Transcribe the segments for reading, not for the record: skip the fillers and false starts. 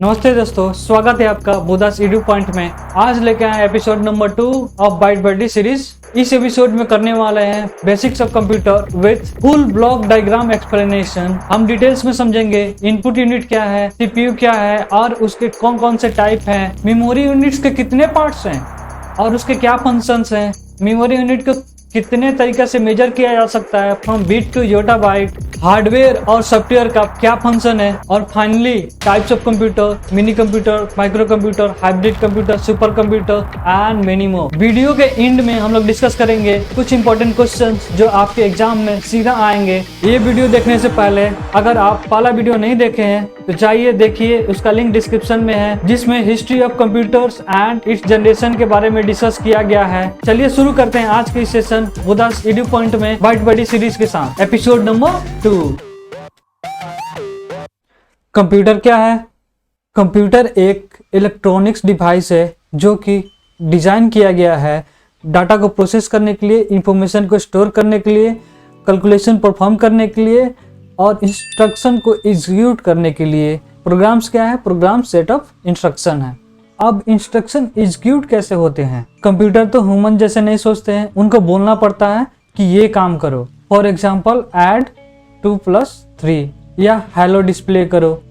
नमस्ते दोस्तों, स्वागत है आपका बुदास एडू पॉइंट में। आज लेके आए episode number 2 of byte birdy series. इस एपिसोड में करने वाले हैं basics of computer with full block diagram explanation. हम डिटेल्स में समझेंगे इनपुट यूनिट क्या है, सीपीयू क्या है और उसके कौन कौन से टाइप हैं, मेमोरी यूनिट्स के कितने पार्ट्स हैं और उसके क्या फंक्शंस हैं, मेमोरी यूनिट को कितने तरीके से मेजर किया जा सकता है from bit to yotta byte, hardware और सॉफ्टवेयर का क्या फंक्शन है, और finally types of computer, mini computer, micro computer, hybrid computer, super computer and many more. Video के एंड में हम लोग डिस्कस करेंगे कुछ इंपॉर्टेंट क्वेश्चंस जो आपके एग्जाम में सीधा आएंगे। ये वीडियो देखने से पहले अगर आप पहला वीडियो नहीं देखे हैं तो जाइए देखिए, उसका लिंक डिस्क्रिप्शन में है, जिसमें history of computers and it's generation के बारे में डिस्कस किया गया है। चलिए शुरू करते हैं आज की सेशन बुदास एडू पॉइंट में बाइट बर्डी सीरीज के साथ एपिसोड नंबर 2। कंप्यूटर क्या है? कंप्यूटर एक इलेक्ट्रॉनिक्स डिवाइस है जो कि डिजाइन किया गया है डाटा को प्रोसेस करने के लिए, इंफॉर्मेशन को स्टोर करने के लिए, कैलकुलेशन परफॉर्म करने के लिए और इंस्ट्रक्शन को एग्जीक्यूट करने के लिए। प्रोग्राम्स क्या है? प्रोग्राम सेट ऑफ इंस्ट्रक्शन है। अब इंस्ट्रक्शन एग्जीक्यूट कैसे होते हैं? कंप्यूटर तो ह्यूमन जैसे नहीं सोचते हैं, उनको बोलना पड़ता है कि ये काम करो। फॉर एग्जाम्पल ऐड 2+3 या हेलो डिस्प्ले करो।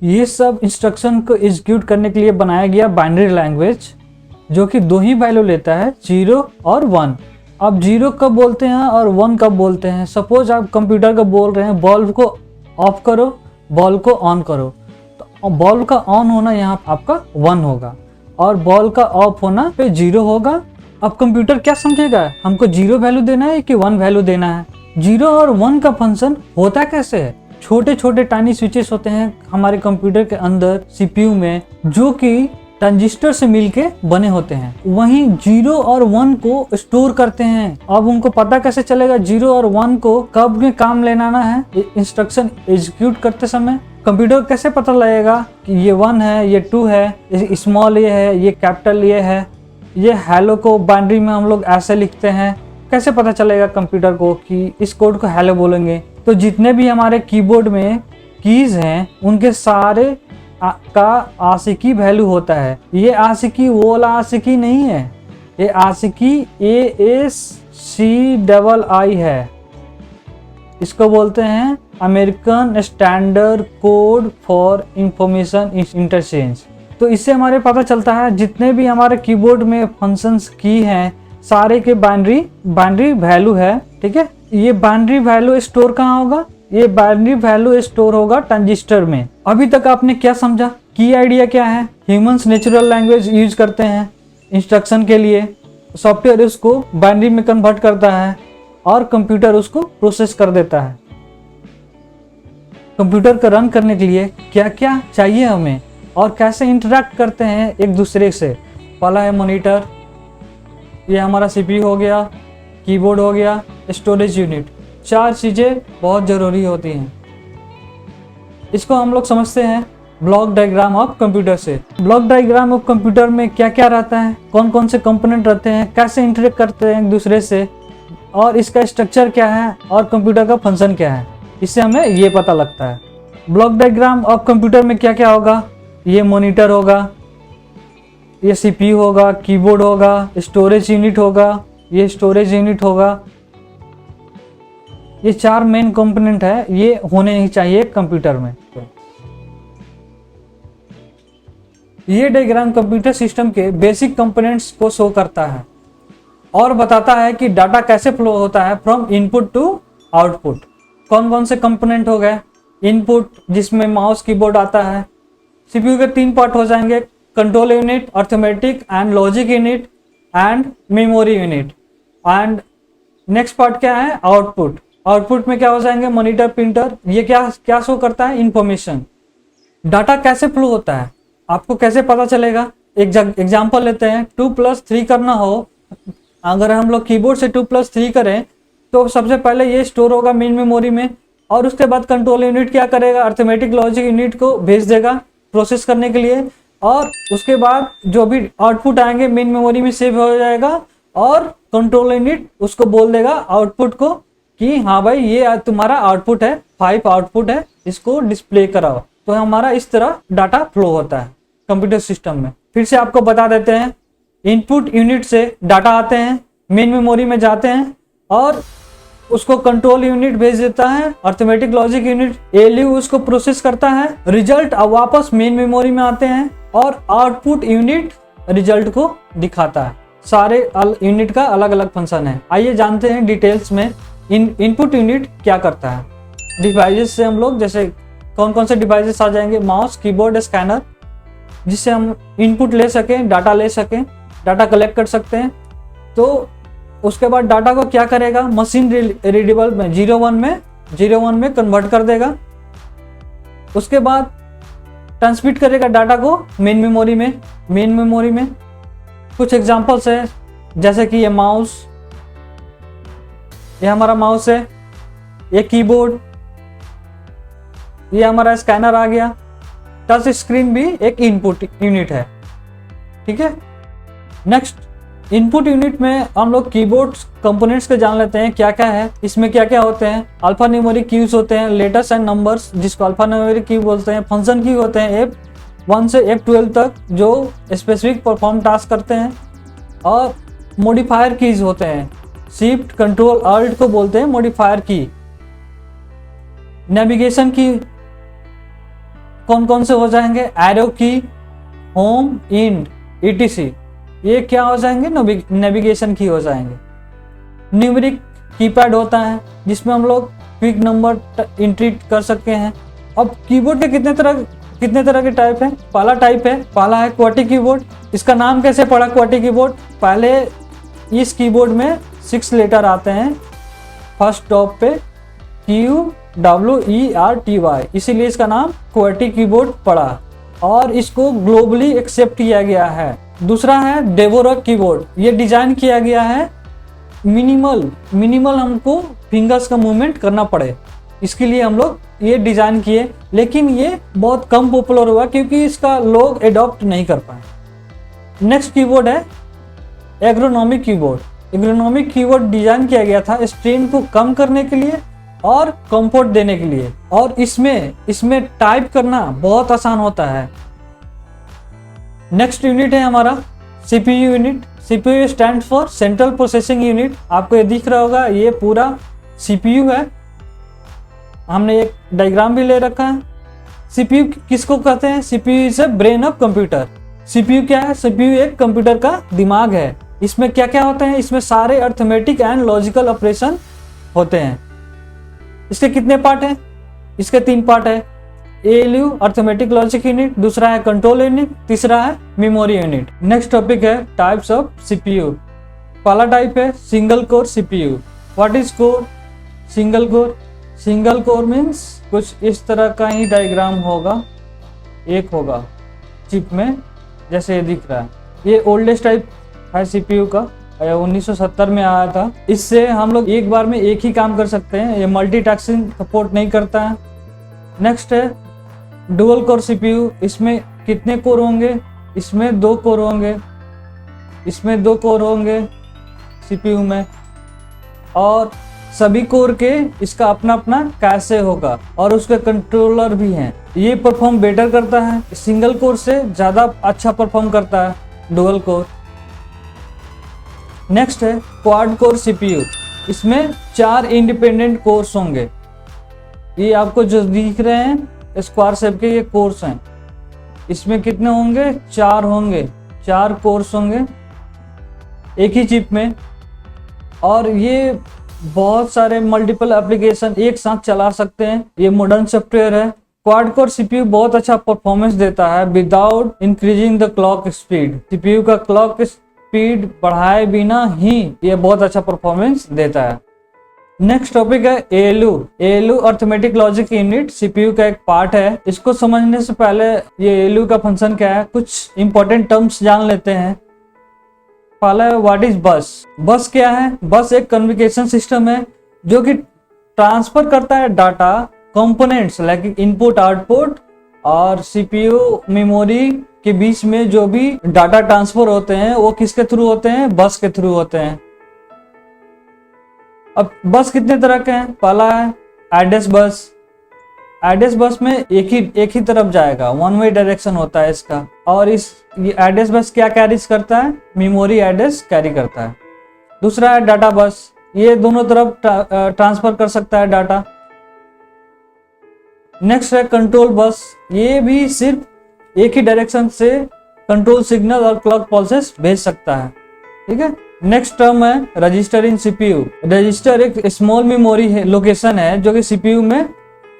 ये सब इंस्ट्रक्शन को एग्जीक्यूट करने के लिए बनाया गया बाइनरी लैंग्वेज, जो कि दो ही वैल्यू लेता है, 0 और 1। अब 0 कब बोलते हैं और 1 कब बोलते हैं? सपोज आप कंप्यूटर को बोल रहे हैं बल्ब को ऑफ करो, बल्ब को ऑन करो, तो बल्ब का ऑन होना यहाँ आपका 1 होगा और बल्ब का ऑफ होना पे 0 होगा। अब कंप्यूटर क्या समझेगा, हमको 0 वैल्यू देना है कि 1 वैल्यू देना है? 0 और 1 का फंक्शन होता कैसे है? छोटे छोटे टाइनी स्विचेस होते हैं हमारे कंप्यूटर के अंदर सीपीयू में, जो कि ट्रांजिस्टर से मिलके बने होते हैं। वहीं 0 और 1 को स्टोर करते हैं। अब उनको पता कैसे चलेगा 0 और 1 को कब में काम लेना है? इंस्ट्रक्शन एग्जीक्यूट करते समय कंप्यूटर कैसे पता लगेगा कि ये 1 है, ये 2 है, ये स्मॉल ये है, ये कैपिटल ये है? ये हेलो को बाइनरी में हम लोग ऐसे लिखते हैं। कैसे पता चलेगा कंप्यूटर को कि इस कोड को हेलो बोलेंगे? तो जितने भी हमारे कीबोर्ड में कीज हैं उनके सारे का आशिकी वैल्यू होता है। ये आशिकी वो वाला आशिकी नहीं है, ये आशिकी ASCII है। इसको बोलते हैं American standard code for information interchange. तो इससे हमारे पता चलता है जितने भी हमारे कीबोर्ड में फंक्शंस की हैं सारे के बाइनरी वैल्यू है। ठीक है, ये बाइनरी वैल्यू स्टोर कहाँ होगा? ये बाइनरी वैल्यू स्टोर होगा ट्रांजिस्टर में। अभी तक आपने क्या समझा? की आइडिया क्या है? ह्यूमंस नेचुरल लैंग्वेज यूज करते हैं इंस्ट्रक्शन के लिए, सॉफ्टवेयर उसको बाइनरी में कन्वर्ट करता है और कंप्यूटर उसको प्रोसेस कर देता है। कंप्यूटर को रन करने के लिए क्या क्या चाहिए हमें और कैसे इंटरेक्ट करते हैं एक दूसरे से? पहला है मॉनिटर, ये हमारा सीपीयू हो गया, कीबोर्ड हो गया, स्टोरेज यूनिट। 4 चीज़ें बहुत ज़रूरी होती हैं। इसको हम लोग समझते हैं ब्लॉक डायग्राम ऑफ कंप्यूटर से। ब्लॉक डायग्राम ऑफ कंप्यूटर में क्या क्या रहता है, कौन कौन से कंपोनेंट रहते हैं, कैसे इंटरेक्ट करते हैं एक दूसरे से, और इसका स्ट्रक्चर क्या है और कंप्यूटर का फंक्शन क्या है, इससे हमें ये पता लगता है। ब्लॉक डायग्राम ऑफ कंप्यूटर में क्या क्या होगा? ये मॉनिटर होगा, ये सीपीयू होगा, कीबोर्ड होगा, स्टोरेज यूनिट होगा, ये स्टोरेज यूनिट होगा। ये 4 मेन कंपोनेंट है, ये होने ही चाहिए कंप्यूटर में। ये डायग्राम कंप्यूटर सिस्टम के बेसिक कंपोनेंट्स को शो करता है और बताता है कि डाटा कैसे फ्लो होता है फ्रॉम इनपुट टू आउटपुट। कौन कौन से कंपोनेंट हो गए? इनपुट, जिसमें माउस कीबोर्ड आता है। सीपीयू के 3 पार्ट हो जाएंगे, control unit, arithmetic and logic unit and memory unit. And next part क्या है? आउटपुट। आउटपुट में क्या हो जाएंगे? Monitor, printer. ये क्या शो करता है? इंफॉर्मेशन। डाटा कैसे फ्लो होता है आपको कैसे पता चलेगा? एक एग्जांपल लेते हैं, 2+3 करना हो, अगर हम लोग कीबोर्ड से 2+3 करें तो सबसे पहले ये स्टोर होगा मेन मेमोरी में और उसके बाद कंट्रोल यूनिट क्या करेगा? अर्थमेटिक लॉजिक यूनिट को भेज देगा प्रोसेस करने के लिए, और उसके बाद जो भी आउटपुट आएंगे मेन मेमोरी में सेव हो जाएगा और कंट्रोल यूनिट उसको बोल देगा आउटपुट को कि हाँ भाई ये तुम्हारा आउटपुट है, 5 आउटपुट है, इसको डिस्प्ले कराओ। तो हमारा इस तरह डाटा फ्लो होता है कंप्यूटर सिस्टम में। फिर से आपको बता देते हैं, इनपुट यूनिट से डाटा आते हैं, मेन मेमोरी में जाते हैं और उसको कंट्रोल यूनिट भेज देता है, अर्थमेटिक लॉजिक यूनिट एएलयू उसको प्रोसेस करता है, रिजल्ट अब वापस मेन मेमोरी में आते हैं और आउटपुट यूनिट रिजल्ट को दिखाता है। सारे यूनिट का अलग अलग फंक्शन है। आइए जानते हैं डिटेल्स में इनपुट यूनिट क्या करता है। डिवाइसेस से हम लोग जैसे कौन कौन से डिवाइसेस आ जाएंगे, माउस, कीबोर्ड, स्कैनर, जिससे हम इनपुट ले सकें, डाटा ले सकें, डाटा कलेक्ट कर सकते हैं। तो उसके बाद डाटा को क्या करेगा, मशीन रीडेबल में 01 में कन्वर्ट कर देगा। उसके बाद ट्रांसमिट करेगा डाटा को मेन मेमोरी में। कुछ एग्जांपल्स है, जैसे कि ये माउस, ये हमारा माउस है, ये कीबोर्ड, ये हमारा स्कैनर आ गया। टच स्क्रीन भी एक इनपुट यूनिट है, ठीक है। नेक्स्ट, इनपुट यूनिट में हम लोग कीबोर्ड कंपोनेंट्स के जान लेते हैं क्या क्या है, इसमें क्या क्या होते हैं। अल्फा न्यूमेरिक कीज होते हैं, लेटर्स एंड नंबर्स जिसको अल्फा न्यूमेरिक की बोलते हैं, फंक्शन की होते हैं F1 से F12 तक जो स्पेसिफिक परफॉर्म टास्क करते हैं, और मॉडिफायर कीज होते हैं, शिफ्ट, कंट्रोल, अल्ट को बोलते हैं मॉडिफायर की। नेविगेशन की कौन कौन से हो जाएंगे, एरो की, होम, इंड, etc, ये क्या हो जाएंगे, नेविगेशन की हो जाएंगे। न्यूमेरिक कीपैड होता है जिसमें हम लोग क्विक नंबर एंट्री कर सकते हैं। अब कीबोर्ड के कितने तरह के टाइप है। पहला है क्वाटी कीबोर्ड। इसका नाम कैसे पड़ा क्वाटी कीबोर्ड, पहले इस कीबोर्ड में 6 लेटर आते हैं फर्स्ट टॉप पे, QWERTY, इसीलिए इसका नाम क्वाटी कीबोर्ड पड़ा और इसको ग्लोबली एक्सेप्ट किया गया है। दूसरा है डेवोरक कीबोर्ड। ये डिजाइन किया गया है मिनिमल हमको फिंगर्स का मूवमेंट करना पड़े, इसके लिए हम लोग ये डिजाइन किए, लेकिन ये बहुत कम पॉपुलर हुआ क्योंकि इसका लोग एडॉप्ट नहीं कर पाए। नेक्स्ट कीबोर्ड है ergonomic keyboard. Ergonomic keyboard design किया गया था स्ट्रेन को कम करने के लिए और कंफर्ट देने के लिए, और इसमें टाइप करना बहुत आसान होता है। नेक्स्ट यूनिट है हमारा CPU unit. CPU stand for central processing unit. आपको ये दिख रहा होगा, ये पूरा सीपीयू है। हमने एक डायग्राम भी ले रखा है। सीपीयू किसको कहते हैं, CPU is a brain of computer. CPU क्या है, सीपीयू एक कंप्यूटर का दिमाग है। इसमें क्या क्या होते हैं, इसमें सारे अर्थमेटिक एंड लॉजिकल ऑपरेशन होते हैं। इसके कितने पार्ट हैं, इसके 3 पार्ट है, एएलयू अर्थमेटिक लॉजिक यूनिट, दूसरा है कंट्रोल यूनिट, तीसरा है मेमोरी यूनिट। नेक्स्ट टॉपिक है टाइप्स ऑफ सीपीयू। पहला टाइप है single core CPU. What is core, single core means कुछ इस तरह का ही डायग्राम होगा, एक होगा चिप में जैसे ये दिख रहा है। ये ओल्डेस्ट टाइप है सीपीयू का, 1970 में आया था। इससे हम लोग एक बार में एक ही काम कर सकते हैं, ये मल्टीटास्किंग सपोर्ट नहीं करता है। नेक्स्ट है डुअल कोर सीपीयू। इसमें कितने कोर होंगे, इसमें 2 कोर होंगे, इसमें 2 कोर होंगे सीपीयू में, और सभी कोर के इसका अपना अपना कैशे होगा और उसके कंट्रोलर भी हैं। ये परफॉर्म बेटर करता है, सिंगल कोर से ज़्यादा अच्छा परफॉर्म करता है डुअल कोर। नेक्स्ट है क्वाड कोर सीपीयू। इसमें 4 इंडिपेंडेंट कोर्स होंगे। ये आपको जो दिख रहे हैं स्क्वायर शेप के, ये कोर्स हैं। इसमें कितने होंगे, 4 होंगे, 4 कोर्स होंगे एक ही चिप में, और ये बहुत सारे मल्टीपल एप्लीकेशन एक साथ चला सकते हैं। ये मॉडर्न सॉफ्टवेयर है। क्वाड कोर सीपीयू बहुत अच्छा परफॉर्मेंस देता है without increasing the clock speed. CPU का क्लॉक स्पीड बढ़ाए बिना ही ये बहुत अच्छा परफॉर्मेंस देता है। नेक्स्ट टॉपिक है ALU arithmetic logic unit. CPU का एक पार्ट है। इसको समझने से पहले ये एएलयू का फंक्शन क्या है, कुछ इंपॉर्टेंट टर्म्स जान लेते हैं। पहला है व्हाट इज बस क्या है, बस एक कम्युनिकेशन सिस्टम है जो कि ट्रांसफर करता है data components like input output और सीपीयू मेमोरी के बीच में जो भी डाटा ट्रांसफर होते हैं वो किसके थ्रू होते हैं, बस के थ्रू होते हैं। अब बस कितने तरह के हैं, पहला है एड्रेस बस। एड्रेस बस में एक ही तरफ जाएगा, वन वे डायरेक्शन होता है इसका। और ये एड्रेस बस क्या कैरीज करता है, मेमोरी एड्रेस कैरी करता है। दूसरा है डाटा बस, ये दोनों तरफ ट्रांसफर कर सकता है डाटा। नेक्स्ट है कंट्रोल बस, ये भी सिर्फ एक ही डायरेक्शन से कंट्रोल सिग्नल और क्लॉक पल्सेस भेज सकता है, ठीक है। नेक्स्ट टर्म है रजिस्टर इन सीपीयू। रजिस्टर एक स्मॉल मेमोरी है, लोकेशन है जो कि सीपीयू में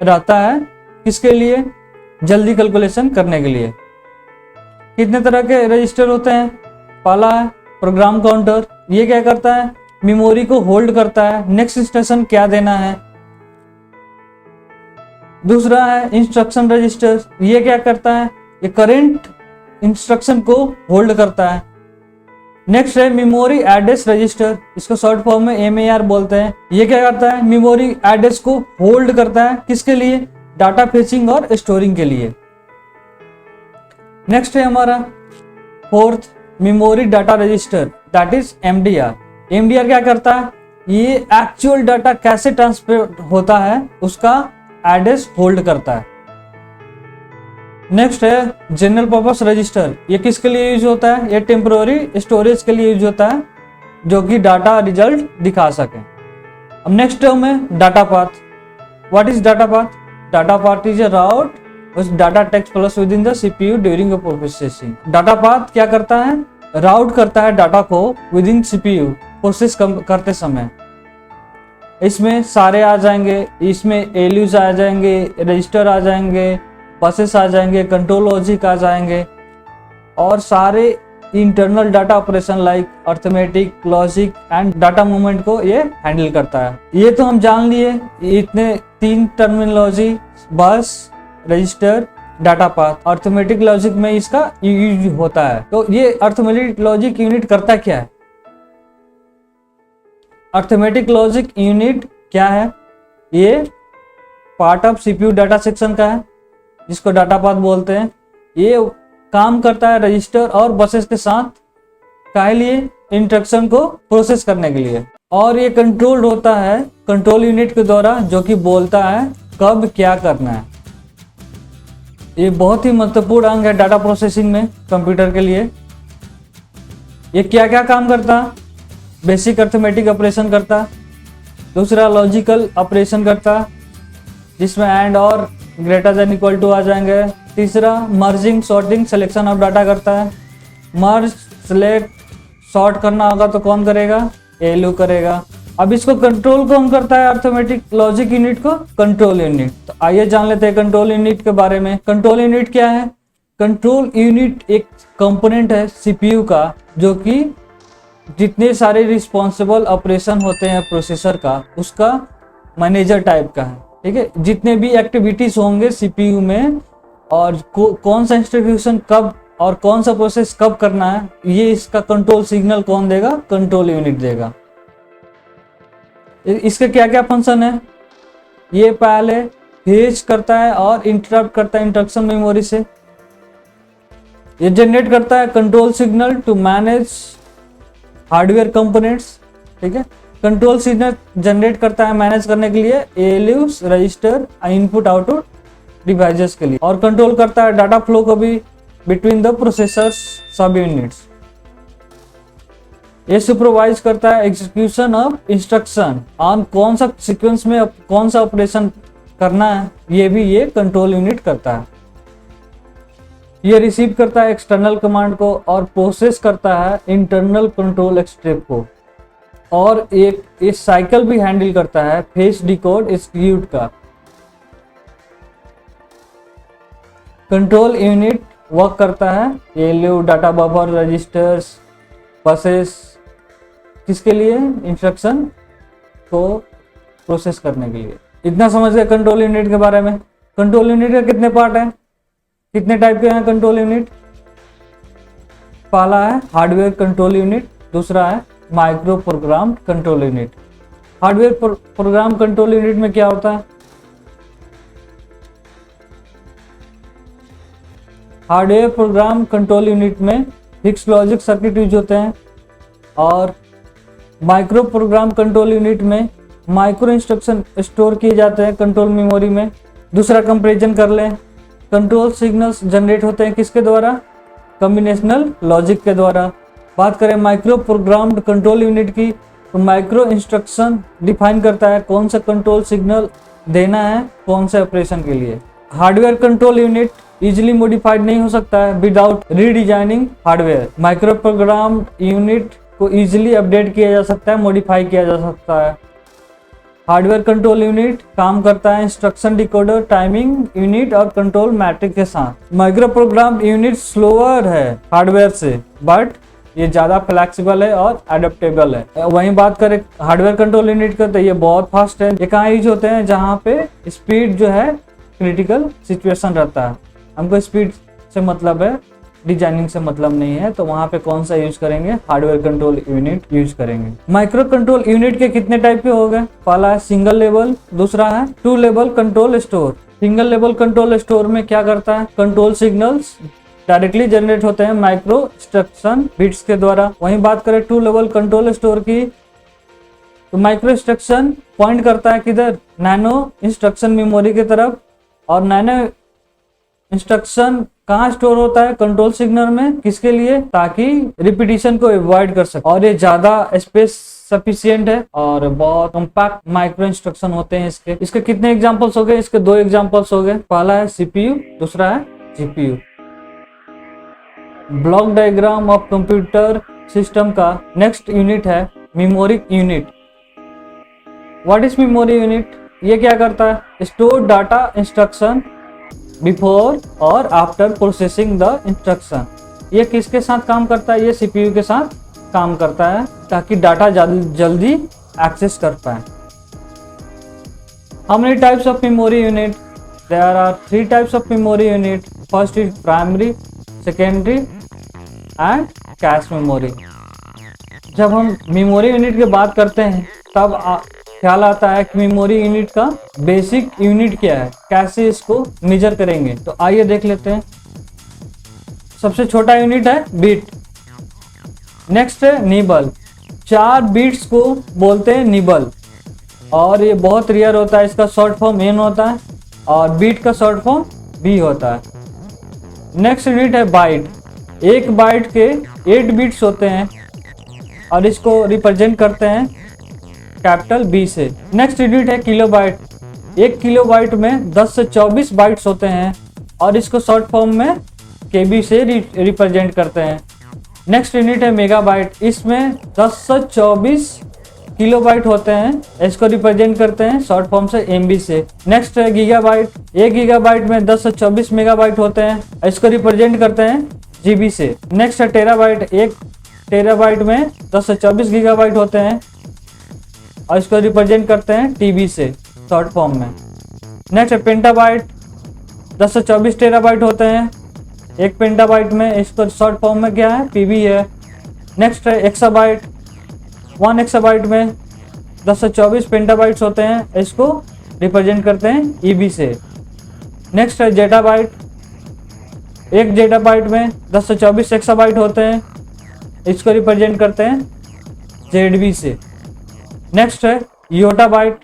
रहता है। किसके लिए, जल्दी कैलकुलेशन करने के लिए। कितने तरह के रजिस्टर होते हैं, पहला है प्रोग्राम काउंटर, ये क्या करता है, मेमोरी को होल्ड करता है, नेक्स्ट इंस्ट्रक्शन क्या देना है। दूसरा है इंस्ट्रक्शन रजिस्टर, ये क्या करता है, ये करंट इंस्ट्रक्शन को होल्ड करता है। नेक्स्ट है मेमोरी एड्रेस रजिस्टर, इसको शॉर्ट फॉर्म में MAR बोलते हैं। ये क्या करता है, मेमोरी एड्रेस को होल्ड करता है, किसके लिए, डाटा फेचिंग और स्टोरिंग के लिए। नेक्स्ट है हमारा fourth memory data register, that is MDR। MDR क्या करता है, ये एक्चुअल डाटा कैसे ट्रांसफर होता है उसका एड्रेस होल्ड करता है। नेक्स्ट है जनरल पर्पस रजिस्टर, ये किसके लिए यूज होता है, ये टेम्पोररी स्टोरेज के लिए यूज होता है, जो कि डाटा रिजल्ट दिखा सके। अब नेक्स्ट टर्म है data path. What is data path, data path is a route which data takes place within the CPU during the processing। Data path क्या करता है, राउट करता है डाटा को विद इन CPU प्रोसेस करते समय। इसमें सारे आ जाएंगे, इसमें ALUs आ जाएंगे, रजिस्टर आ जाएंगे, बसेस आ जाएंगे, कंट्रोल लॉजिक आ जाएंगे, और सारे internal data operation like arithmetic, logic and data movement को ये हैंडल करता है। ये तो हम जान लिए, इतने 3 टर्मिनोलॉजी, बस, register, data path. Arithmetic logic में इसका यूज होता है। तो ये अर्थमेटिक लॉजिक यूनिट करता क्या है, अर्थमेटिक लॉजिक यूनिट क्या है, ये part of CPU data section का है, जिसको डाटा पाथ बोलते हैं। ये काम करता है रजिस्टर और बसेस के साथ, काहे लिए, इंस्ट्रक्शन को प्रोसेस करने के लिए। और ये कंट्रोल्ड होता है कंट्रोल यूनिट के द्वारा, जो कि बोलता है कब क्या करना है। ये बहुत ही महत्वपूर्ण अंग है डाटा प्रोसेसिंग में कंप्यूटर के लिए। ये क्या क्या काम करता है, बेसिक अर्थमेटिक ऑपरेशन करता, दूसरा लॉजिकल ऑपरेशन करता, जिसमें एंड और ग्रेटर देन इक्वल टू आ जाएंगे। तीसरा merging, sorting, selection of data करता है। मर्ज, सिलेक्ट, सॉर्ट करना होगा तो कौन करेगा, ALU करेगा। अब इसको कंट्रोल कौन करता है, अर्थमेटिक लॉजिक यूनिट को कंट्रोल यूनिट। तो आइए जान लेते हैं कंट्रोल यूनिट के बारे में। कंट्रोल यूनिट क्या है, कंट्रोल यूनिट एक कंपोनेंट है CPU का, जो कि जितने सारे रिस्पॉन्सिबल ऑपरेशन होते हैं प्रोसेसर का, उसका मैनेजर टाइप का है, ठीक है। जितने भी एक्टिविटीज होंगे CPU में, और कौन सा इंस्ट्रक्शन कब और कौन सा प्रोसेस कब करना है, ये इसका कंट्रोल सिग्नल कौन देगा, कंट्रोल यूनिट देगा। इसके क्या क्या फंक्शन है, ये पहले फेच करता है और इंटरप्ट करता है इंस्ट्रक्शन मेमोरी से। ये जनरेट करता है control signal to manage hardware components, ठीक है। कंट्रोल सिग्नल जनरेट करता है मैनेज करने के लिए ALUs, register, input output devices के लिए। और कंट्रोल करता है डाटा फ्लो को भी बिटवीन द प्रोसेसर्स सब यूनिट्स। ये सुपरवाइज करता है एग्जीक्यूशन ऑफ इंस्ट्रक्शन ऑन कौन सा सीक्वेंस में कौन सा ऑपरेशन करना है, ये भी ये कंट्रोल यूनिट करता है। ये रिसीव करता है एक्सटर्नल कमांड को और प्रोसेस करता है इंटरनल कंट्रोल स्टेप को। और एक इस साइकिल भी हैंडल करता है फेच, डिकोड, एग्जीक्यूट का। कंट्रोल यूनिट वर्क करता है ALU, data buffer, registers, buses, किसके लिए, इंस्ट्रक्शन को प्रोसेस करने के लिए। इतना समझ गए कंट्रोल यूनिट के बारे में। कंट्रोल यूनिट के कितने पार्ट हैं, कितने टाइप के हैं कंट्रोल यूनिट। पहला है हार्डवेयर कंट्रोल यूनिट, दूसरा है micro program control unit. Hardware program control unit में क्या होता है, हार्डवेयर प्रोग्राम कंट्रोल यूनिट में फिक्स लॉजिक सर्किट यूज होते हैं। और माइक्रो प्रोग्राम कंट्रोल यूनिट में माइक्रो इंस्ट्रक्शन स्टोर किए जाते हैं कंट्रोल मेमोरी में, दूसरा कंपैरिजन कर लें, कंट्रोल सिग्नल्स जनरेट होते हैं किसके द्वारा? कॉम्बिनेशनल लॉजिक के द्वारा। बात करें माइक्रो प्रोग्राम्ड कंट्रोल यूनिट की, तो माइक्रो इंस्ट्रक्शन डिफाइन करता है कौन सा कंट्रोल सिग्नल देना है कौन से ऑपरेशन के लिए। Hardware control unit easily modified नहीं हो सकता है without redesigning hardware. Micro programmed unit को इजीली अपडेट किया जा सकता है, मॉडिफाई किया जा सकता है। हार्डवेयर कंट्रोल यूनिट काम करता है इंस्ट्रक्शन डिकोडर, टाइमिंग यूनिट और कंट्रोल मैट्रिक के साथ। माइक्रो प्रोग्राम यूनिट स्लोअर है हार्डवेयर से, बट ये ज्यादा फ्लेक्सिबल है और एडेप्टेबल है। वहीं बात करें हार्डवेयर कंट्रोल यूनिट का, तो ये बहुत फास्ट है। ये कहाँ यूज होते हैं? जहाँ पे स्पीड जो है क्रिटिकल सिचुएशन रहता है। हमको स्पीड से मतलब है, डिजाइनिंग से मतलब नहीं है, तो वहां पे कौन सा यूज करेंगे? हार्डवेयर कंट्रोल यूनिट यूज करेंगे। माइक्रो कंट्रोल यूनिट के कितने टाइप के हो गए? पहला है सिंगल लेवल, दूसरा है 2 level control store. Single level control store में क्या करता है? कंट्रोल सिग्नल्स डायरेक्टली जनरेट होते हैं माइक्रो इंस्ट्रक्शन बिट्स के द्वारा। वहीं बात करें 2 लेवल कंट्रोल स्टोर की, तो माइक्रो इंस्ट्रक्शन पॉइंट करता है किधर? नैनो इंस्ट्रक्शन मेमोरी की तरफ, और नैनो इंस्ट्रक्शन कहाँ स्टोर होता है? कंट्रोल सिग्नल में। किसके लिए? ताकि रिपीटिशन को अवॉइड कर सके, और ये ज्यादा स्पेस सफिशिएंट है और बहुत कॉम्पैक्ट माइक्रो इंस्ट्रक्शन होते हैं इसके। इसके कितने एग्जांपल्स हो गए? इसके 2 एग्जांपल्स हो गए। पहला है सीपीयू, दूसरा है GPU. Block diagram of computer system का नेक्स्ट यूनिट है memory unit. What is memory unit? ये क्या करता है? स्टोर डाटा इंस्ट्रक्शन बिफोर और आफ्टर प्रोसेसिंग द इंस्ट्रक्शन। ये किसके साथ काम करता है? ये सीपीयू के साथ काम करता है ताकि डाटा जल्दी एक्सेस कर पाए। How many types of memory unit? There are 3 types of memory unit. First is primary, secondary and cache memory. जब हम मेमोरी यूनिट की बात करते हैं तब ख्याल आता है कि मेमोरी यूनिट का बेसिक यूनिट क्या है, कैसे इसको मेजर करेंगे। तो आइए देख लेते हैं। सबसे छोटा यूनिट है बिट, नेक्स्ट है निबल। 4 बिट्स को बोलते हैं निबल, और ये बहुत रेयर होता है। इसका शॉर्ट फॉर्म एन होता है और बीट का शॉर्ट फॉर्म बी होता है। नेक्स्ट यूनिट है बाइट। 1 बाइट के 8 बिट्स होते हैं और इसको रिप्रेजेंट करते हैं कैपिटल बी से। नेक्स्ट यूनिट है किलोबाइट। 1 किलोबाइट में 10 से 24 बाइट्स होते हैं और इसको शॉर्ट फॉर्म में केबी से रिप्रेजेंट करते हैं। नेक्स्ट यूनिट है मेगाबाइट। इसमें 10 से 24 किलोबाइट होते हैं, इसको रिप्रेजेंट करते हैं शॉर्ट फॉर्म से एमबी से। नेक्स्ट है गीगाबाइट। 1 गीगाबाइट में 10 से 24 मेगाबाइट होते हैं, इसको रिप्रेजेंट करते हैं जीबी से। नेक्स्ट है टेराबाइट। 1 टेराबाइट में 10 से 24 गीगाबाइट होते हैं और इसको रिप्रेजेंट करते हैं टीबी से शॉर्ट फॉर्म में। नेक्स्ट है पेंटाबाइट। 10 से 24 टेराबाइट होते हैं 1 पेंटाबाइट में, इसको शॉर्ट फॉर्म में क्या है? पीबी है। नेक्स्ट है एक्साबाइट। 1 एक्साबाइट में 10 से 24 पेंटाबाइट्स होते हैं, इसको रिप्रेजेंट करते हैं ईबी से। नेक्स्ट है जेटाबाइट। 1 जेटाबाइट में 10 से 24 एक्साबाइट होते हैं, इसको रिप्रेजेंट करते हैं जेडबी से। नेक्स्ट है योटाबाइट।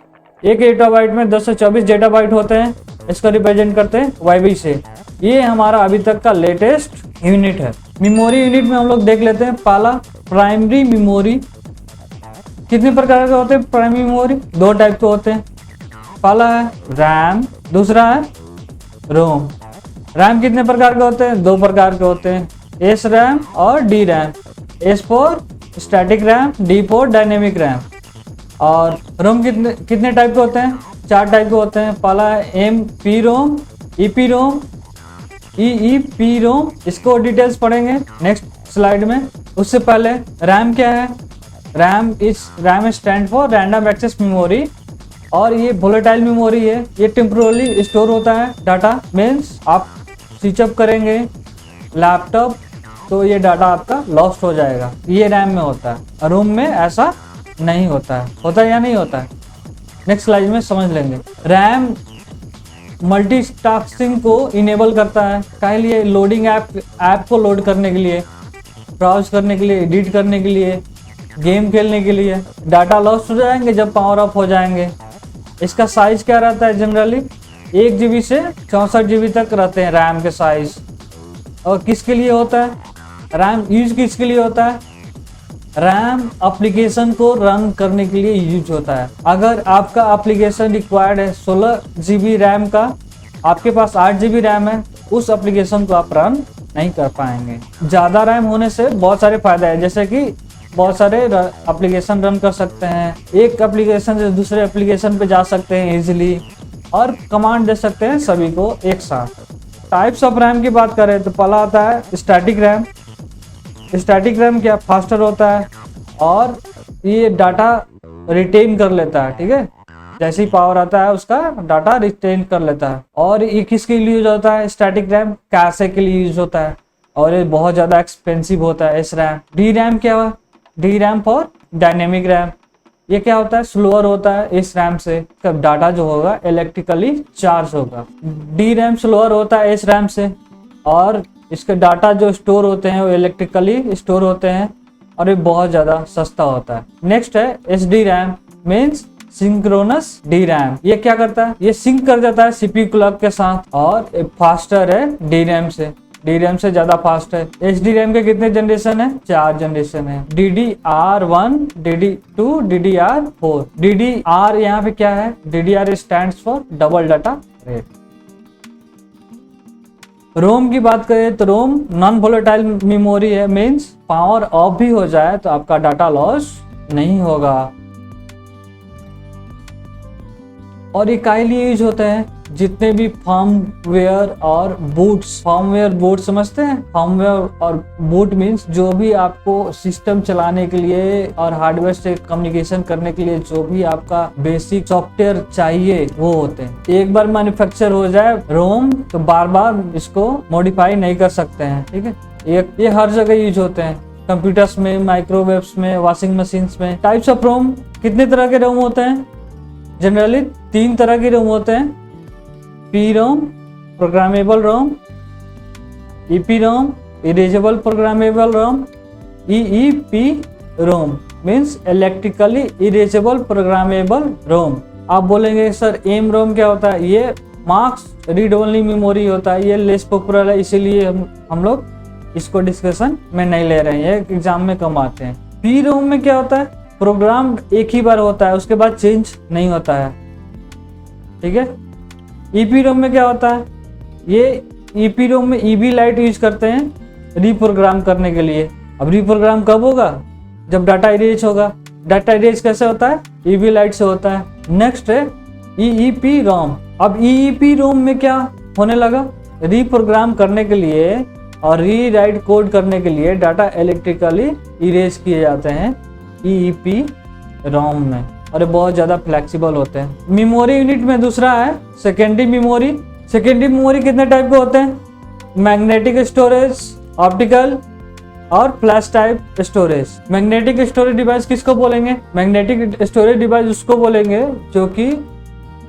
1 योटाबाइट में 10 से 24 जेटाबाइट होते हैं, इसको रिप्रेजेंट करते हैं वाईबी से। ये हमारा अभी तक का लेटेस्ट यूनिट है। मेमोरी यूनिट में हम लोग देख लेते हैं। पहला प्राइमरी मेमोरी। कितने प्रकार के होते हैं प्राइमरी मेमोरी? 2 टाइप के होते हैं। पहला है रैम, दूसरा है रोम। रैम कितने प्रकार के होते हैं? 2 प्रकार के होते हैं, एस रैम और D RAM. S for static RAM, D for dynamic RAM. और रोम कितने टाइप के होते हैं? 4 टाइप के होते हैं। पहला है M P ROM, E P ROM, E P ROM. इसको डिटेल्स पढ़ेंगे नेक्स्ट स्लाइड में। उससे पहले रैम क्या है? RAM stand for random access memory, और ये वोलेटाइल मेमोरी है। ये टेम्पोरली स्टोर होता है डाटा। मीन्स आप स्विच ऑफ करेंगे लैपटॉप तो ये डाटा आपका लॉस्ट हो जाएगा, ये रैम में होता है। रोम में ऐसा नहीं होता है। होता है या नहीं होता है? नेक्स्ट स्लाइड में समझ लेंगे। रैम मल्टीटास्किंग को इनेबल करता है। काहे लिए? लोडिंग ऐप को लोड करने के लिए, ब्राउज करने के लिए, एडिट करने के लिए, गेम खेलने के लिए। डाटा लॉस्ट हो जाएंगे जब पावर ऑफ हो जाएंगे। इसका साइज क्या रहता है? जनरली 1 GB से 64 GB तक रहते हैं रैम के साइज। और किसके लिए होता है रैम यूज, किसके लिए होता है? रैम एप्लीकेशन को रन करने के लिए यूज होता है। अगर आपका एप्लीकेशन रिक्वायर्ड है 16 GB रैम का, आपके पास 8 GB रैम है, उस एप्लीकेशन को आप रन नहीं कर पाएंगे। ज़्यादा रैम होने से बहुत सारे फायदे हैं, जैसे कि बहुत सारे एप्लीकेशन रन कर सकते हैं, एक एप्लीकेशन से दूसरे एप्लीकेशन पे जा सकते हैं इजीली, और कमांड दे सकते हैं सभी को एक साथ। टाइप्स ऑफ रैम की बात करें तो पहला आता है स्टैटिक रैम। स्टैटिक रैम क्या फास्टर होता है और ये डाटा रिटेन कर लेता है, ठीक है, जैसे ही पावर आता है उसका डाटा रिटेन कर लेता है। और ये किसके लिए यूज होता है? स्टैटिक रैम कैशे के लिए यूज होता है और ये बहुत ज़्यादा एक्सपेंसिव होता है। S RAM. डी रैम क्या हुआ? D RAM for dynamic RAM. ये क्या होता है? स्लोअर होता है इस रैम से, कब डाटा जो होगा इलेक्ट्रिकली चार्ज होगा। डी रैम स्लोअर होता है इस रैम से, और इसके डाटा जो स्टोर होते हैं वो इलेक्ट्रिकली स्टोर होते हैं, और ये बहुत ज़्यादा सस्ता होता है। नेक्स्ट है S D RAM, means synchronous D RAM. ये क्या करता है? ये सिंक कर देता है सीपीयू क्लॉक के साथ, और फास्टर है डी रैम से, डी रैम से ज्यादा फास्ट है। एच डी रैम के कितने जनरेशन है? 4 जनरेशन है। DDR1, DD2, DDR4। DDR यहाँ पे क्या है? DDR stands for double data rate. ROM की बात करें तो रोम नॉन वोलेटाइल मेमोरी है, मीन्स पावर ऑफ भी हो जाए तो आपका डाटा लॉस नहीं होगा। और ये काहे लिए यूज होते हैं? जितने भी फर्मवेयर और बूट्स, फर्मवेयर बूट समझते हैं? फर्मवेयर और बूट मीन्स जो भी आपको सिस्टम चलाने के लिए और हार्डवेयर से कम्युनिकेशन करने के लिए जो भी आपका बेसिक सॉफ्टवेयर चाहिए वो होते हैं। एक बार मैन्युफैक्चर हो जाए रोम तो बार बार इसको मॉडिफाई नहीं कर सकते हैं, ठीक है। ये हर जगह यूज होते हैं, कंप्यूटर्स में, माइक्रोवेव्स में, वॉशिंग मशीन में। टाइप्स ऑफ रोम, कितने तरह के रोम होते हैं? जनरली 3 तरह के रोम होते हैं। P ROM, programmable ROM, E P ROM, erasable programmable ROM, E E P ROM means electrically erasable programmable ROM. आप बोलेंगे सर एम रोम क्या होता है? ये मार्क्स रीड ओनली मेमोरी होता है, ये लेस पॉपुलर है, इसीलिए हम लोग इसको डिस्कशन में नहीं ले रहे हैं, ये एग्जाम में कम आते हैं। पी रोम में क्या होता है? प्रोग्राम एक ही बार होता है, उसके बाद चेंज नहीं होता है, ठीक है। ईपी रोम में क्या होता है? ये ईपी रोम में ईबी लाइट यूज करते हैं रीप्रोग्राम करने के लिए। अब रीप्रोग्राम कब होगा? जब डाटा इरेज होगा। डाटा इरेज कैसे होता है? ईबी लाइट से होता है। नेक्स्ट है ईईपी रोम। अब ईईपी रोम में क्या होने लगा? रीप्रोग्राम करने के लिए और री राइट कोड करने के लिए डाटा इलेक्ट्रिकली इरेज किए जाते हैं ईईपी रोम में, और बहुत ज़्यादा फ्लेक्सिबल होते हैं। मेमोरी यूनिट में दूसरा है सेकेंडरी मेमोरी। सेकेंडरी मेमोरी कितने टाइप के होते हैं? मैग्नेटिक स्टोरेज, ऑप्टिकल और flash type storage. Magnetic storage device किसको बोलेंगे? मैग्नेटिक स्टोरेज डिवाइस उसको बोलेंगे जो कि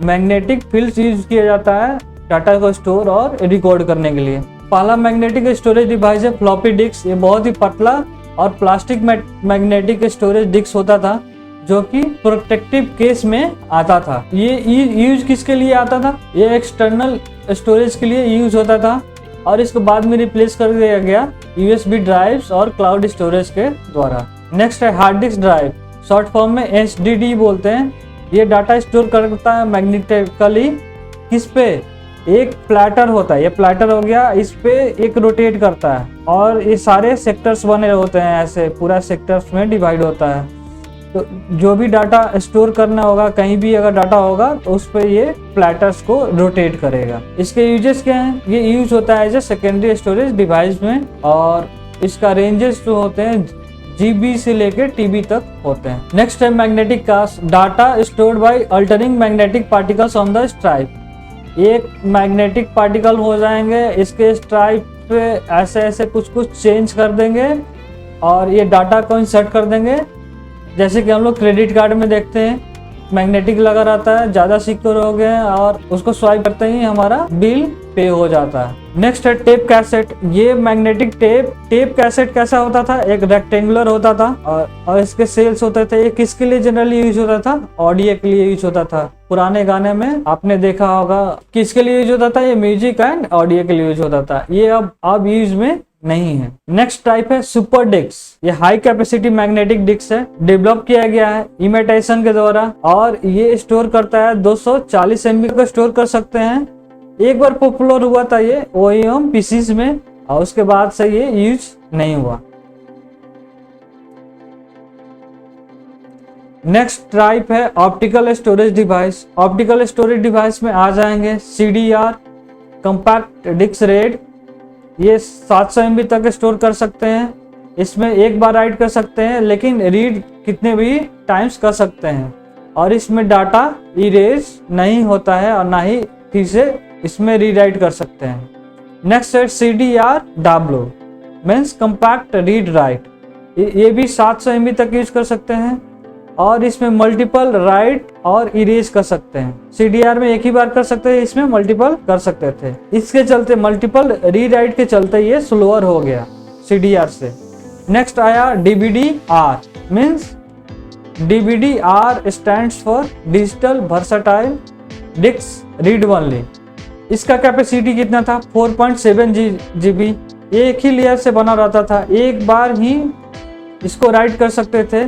मैग्नेटिक फील्ड यूज किया जाता है डाटा को स्टोर और रिकॉर्ड करने के लिए। पहला मैग्नेटिक स्टोरेज डिवाइस है फ्लॉपी डिस्क। ये बहुत ही पतला और प्लास्टिक मैग्नेटिक स्टोरेज डिस्क होता था जो कि प्रोटेक्टिव केस में आता था। ये यूज किसके लिए आता था? ये एक्सटर्नल स्टोरेज के लिए यूज होता था, और इसको बाद में रिप्लेस कर दिया गया यूएसबी ड्राइव्स और क्लाउड स्टोरेज के द्वारा। नेक्स्ट है hard disk drive, short form में एचडीडी बोलते हैं। ये डाटा स्टोर करता है मैग्नेटिकली। किस पे? एक प्लेटर होता है, ये प्लेटर हो गया, इस पे एक रोटेट करता है, और ये सारे सेक्टर्स बने होते हैं, ऐसे पूरा सेक्टर्स में डिवाइड होता है। तो जो भी डाटा स्टोर करना होगा, कहीं भी अगर डाटा होगा तो उस पर ये प्लेटर्स को रोटेट करेगा। इसके यूजेस क्या हैं? ये यूज होता है as a secondary storage device में, और इसका रेंजेस जो होते हैं जीबी से लेकर टीबी तक होते हैं। नेक्स्ट है magnetic cast, data stored by altering magnetic particles on the stripe. एक मैग्नेटिक पार्टिकल हो जाएंगे, इसके स्ट्राइप पे ऐसे ऐसे कुछ चेंज कर देंगे और ये डाटा को इंसर्ट कर देंगे। जैसे कि हम लोग क्रेडिट कार्ड में देखते हैं मैग्नेटिक लगा रहता है, ज्यादा सिक्योर हो गए हैं और उसको स्वाइप करते ही हमारा बिल पे हो जाता है। नेक्स्ट है टेप कैसेट। ये मैग्नेटिक टेप कैसेट कैसा होता था, एक रेक्टेंगुलर होता था और इसके सेल्स होते थे। ये किसके लिए जनरली यूज होता था, ऑडियो के लिए यूज होता था। पुराने गाने में आपने देखा होगा किसके लिए यूज होता था, ये म्यूजिक एंड ऑडियो के लिए यूज होता था। ये अब यूज में नहीं है। नेक्स्ट टाइप है सुपर डिस्क। ये हाई कैपेसिटी मैग्नेटिक डिस्क है, डेवलप किया गया है इमिटेशन के द्वारा और ये स्टोर करता है 240 MB का स्टोर कर सकते हैं। एक बार पॉपुलर हुआ था ये OEM पीसीज में और उसके बाद से ये यूज नहीं हुआ। नेक्स्ट टाइप है optical storage device. Optical storage device में आ जाएंगे CDR, कंपैक्ट डिस्क रीड। ये 700 MB तक स्टोर कर सकते हैं। इसमें एक बार राइट कर सकते हैं लेकिन रीड कितने भी टाइम्स कर सकते हैं और इसमें डाटा इरेज नहीं होता है और ना ही फिर से इसमें रीराइट कर सकते हैं। नेक्स्ट है CDR-W means compact read write. ये भी 700 MB तक यूज कर सकते हैं और इसमें मल्टीपल राइट और इरेज कर सकते हैं। CDR में एक ही बार कर सकते हैं, इसमें मल्टीपल कर सकते थे। इसके चलते मल्टीपल रीराइट के चलते ये स्लोअर हो गया CDR से। नेक्स्ट आया DVD-R means DVD-R stands for digital versatile disc read only. इसका कैपेसिटी कितना था, 4.7 GB। एक ही लेयर से बना रहता था, एक बार ही इसको राइट कर सकते थे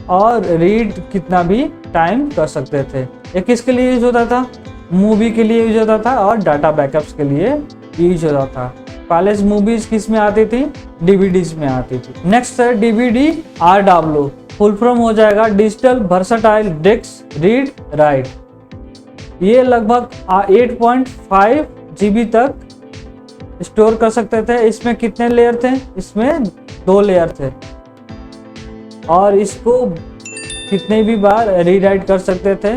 और रीड कितना भी टाइम कर सकते थे। ये किसके लिए यूज होता था, मूवी के लिए यूज होता था और डाटा बैकअप्स के लिए यूज होता था। पहले मूवीज किस में आती थी, DVDs में आती थी। नेक्स्ट है DVD-RW, फुल फॉर्म हो जाएगा digital versatile disc read write. ये लगभग 8.5 GB तक स्टोर कर सकते थे। इसमें कितने लेयर थे, इसमें 2 लेयर थे और इसको कितने भी बार रीराइट कर सकते थे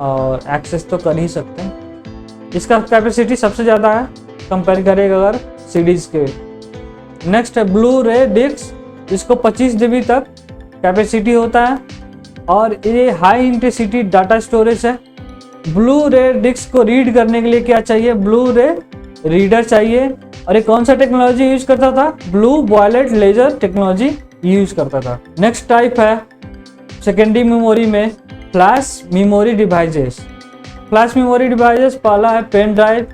और एक्सेस तो कर ही सकते हैं। इसका कैपेसिटी सबसे ज़्यादा है कंपेयर करेगा अगर CDs के। नेक्स्ट है ब्लू रे डिस्क। इसको 25 GB तक कैपेसिटी होता है और ये हाई इंटेंसिटी डाटा स्टोरेज है। ब्लू रे डिस्क को रीड करने के लिए क्या चाहिए, ब्लू रे रीडर चाहिए। और ये कौन सा टेक्नोलॉजी यूज करता था, blue violet laser technology use करता था। नेक्स्ट टाइप है सेकेंडरी मेमोरी में flash memory devices. Flash memory devices पहला है पेन ड्राइव।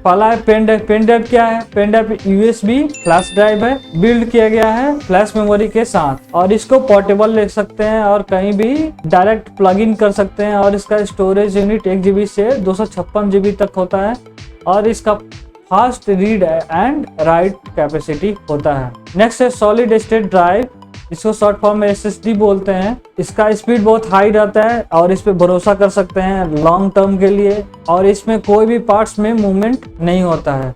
पेन ड्राइव क्या है, pen drive USB flash drive है, बिल्ड किया गया है फ्लैश मेमोरी के साथ और इसको पोर्टेबल ले सकते हैं और कहीं भी डायरेक्ट प्लग इन कर सकते हैं। और इसका स्टोरेज यूनिट 1 GB से 256 GB तक होता है और इसका fast read and right capacity होता है। नेक्स्ट है सॉलिड स्टेट ड्राइव, इसको शॉर्ट फॉर्म में SSD बोलते हैं। इसका स्पीड बहुत हाई रहता है और इस पे भरोसा कर सकते हैं लॉन्ग टर्म के लिए और इसमें कोई भी पार्ट्स में मूवमेंट नहीं होता है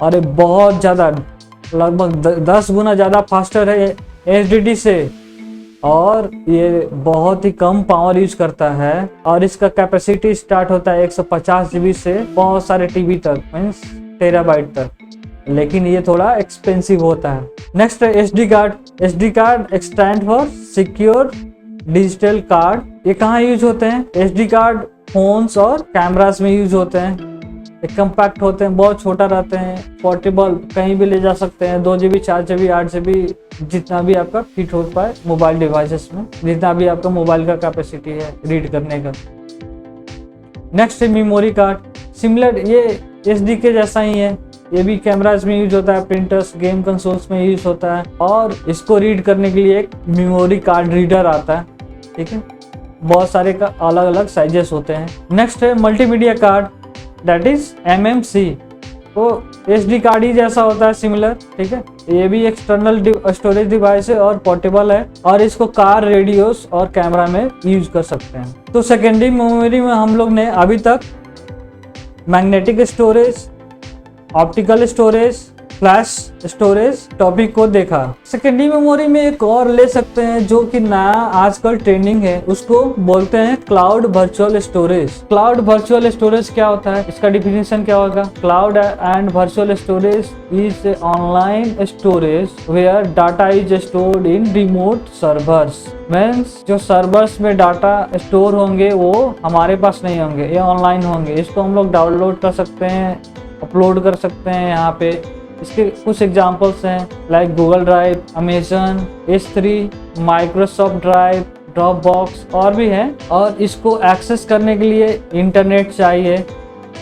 और ये बहुत ज़्यादा लगभग 10 गुना ज़्यादा फास्टर है HDD से और ये बहुत ही कम पावर यूज करता है और इसका कैपेसिटी स्टार्ट होता है 150 GB से बहुत सारे टीबी तक मीन्स टेराबाइट तक, लेकिन ये थोड़ा एक्सपेंसिव होता है। नेक्स्ट है SD card stand for secure digital card. ये कहाँ यूज होते हैं, SD कार्ड फोन्स और कैमरास में यूज होते हैं। कम्पैक्ट होते हैं, बहुत छोटा रहते हैं, पोर्टेबल कहीं भी ले जा सकते हैं। 2 GB 4 GB 8 GB जितना भी आपका फिट हो पाए मोबाइल डिवाइसेस में, जितना भी आपका मोबाइल का कैपेसिटी है रीड करने का। नेक्स्ट है मेमोरी कार्ड, सिमिलर ये SD के जैसा ही है, ये भी कैमरास में यूज होता है, प्रिंटर्स गेम कंसोल्स में यूज होता है और इसको रीड करने के लिए एक मेमोरी कार्ड रीडर आता है। ठीक है, बहुत सारे का अलग अलग साइजेस होते हैं। नेक्स्ट है multimedia card that is MMC, तो SD कार्ड ही जैसा होता है सिमिलर। ठीक है, ये भी एक्सटर्नल स्टोरेज डिवाइस है और पोर्टेबल है और इसको कार, रेडियोस और कैमरा में यूज कर सकते हैं। तो सेकेंडरी मेमोरी में हम लोग ने अभी तक magnetic storage, optical storage, flash storage topic को देखा। सेकेंडरी मेमोरी में एक और ले सकते हैं जो कि नया आजकल ट्रेंडिंग है, उसको बोलते हैं cloud virtual storage. Cloud virtual storage क्या होता है, इसका डिफिनेशन क्या होगा? Cloud and virtual storage is online storage where data is stored in remote servers. Means जो सर्वर्स में डाटा स्टोर होंगे वो हमारे पास नहीं होंगे, ये ऑनलाइन होंगे। इसको हम लोग डाउनलोड कर सकते हैं, अपलोड कर सकते हैं यहाँ पे। इसके कुछ एग्जांपल्स हैं like Google drive, Amazon, S3, Microsoft drive, Dropbox और भी हैं। और इसको एक्सेस करने के लिए इंटरनेट चाहिए।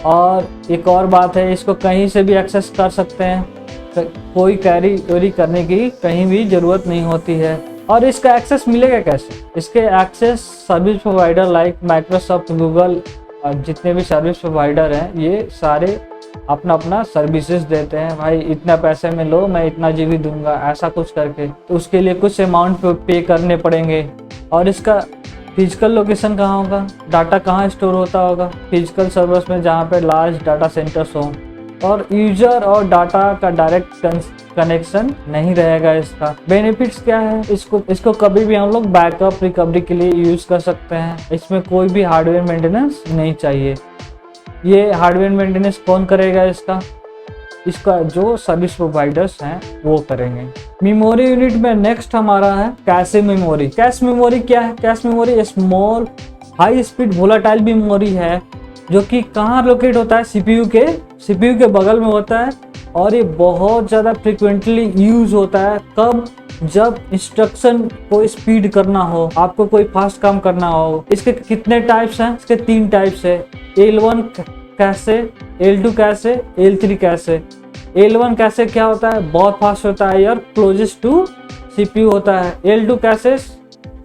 और एक और बात है, इसको कहीं से भी एक्सेस कर सकते हैं, कोई कैरी चोरी करने की कहीं भी ज़रूरत नहीं होती है। और इसका एक्सेस मिलेगा कैसे? इसके access service provider like Microsoft, Google, जितने भी सर्विस प्रोवाइडर हैं ये सारे अपना अपना सर्विसेज देते हैं। भाई इतना पैसे में लो, मैं इतना जीबी दूंगा, ऐसा कुछ करके। तो उसके लिए कुछ अमाउंट पे करने पड़ेंगे। और इसका फिजिकल लोकेशन कहाँ होगा, डाटा कहाँ स्टोर होता होगा? फिजिकल सर्वर्स में जहाँ पे लार्ज डाटा सेंटर्स हों। और यूजर और डाटा का डायरेक्ट कनेक्शन नहीं रहेगा। इसका बेनिफिट्स क्या है? इसको कभी भी हम लोग बैकअप रिकवरी के लिए यूज कर सकते हैं। इसमें कोई भी हार्डवेयर मेंटेनेंस नहीं चाहिए। ये हार्डवेयर मेंटेनेंस कौन करेगा? इसका जो सर्विस प्रोवाइडर्स हैं वो करेंगे। मेमोरी यूनिट में नेक्स्ट हमारा है कैशे मेमोरी। कैश मेमोरी क्या है? Cache memory small high speed volatile memory है जो कि कहाँ लोकेट होता है? सीपीयू के बगल में होता है। और ये बहुत ज़्यादा फ्रिक्वेंटली यूज होता है। कब? जब इंस्ट्रक्शन को स्पीड करना हो, आपको कोई फास्ट काम करना हो। इसके कितने टाइप्स हैं? इसके 3 टाइप्स है, L1 cache, L2 cache, L3 cache. L1 cache क्या होता है? बहुत फास्ट होता है यार, क्लोजेस्ट टू सीपीयू होता है। L2 कैशे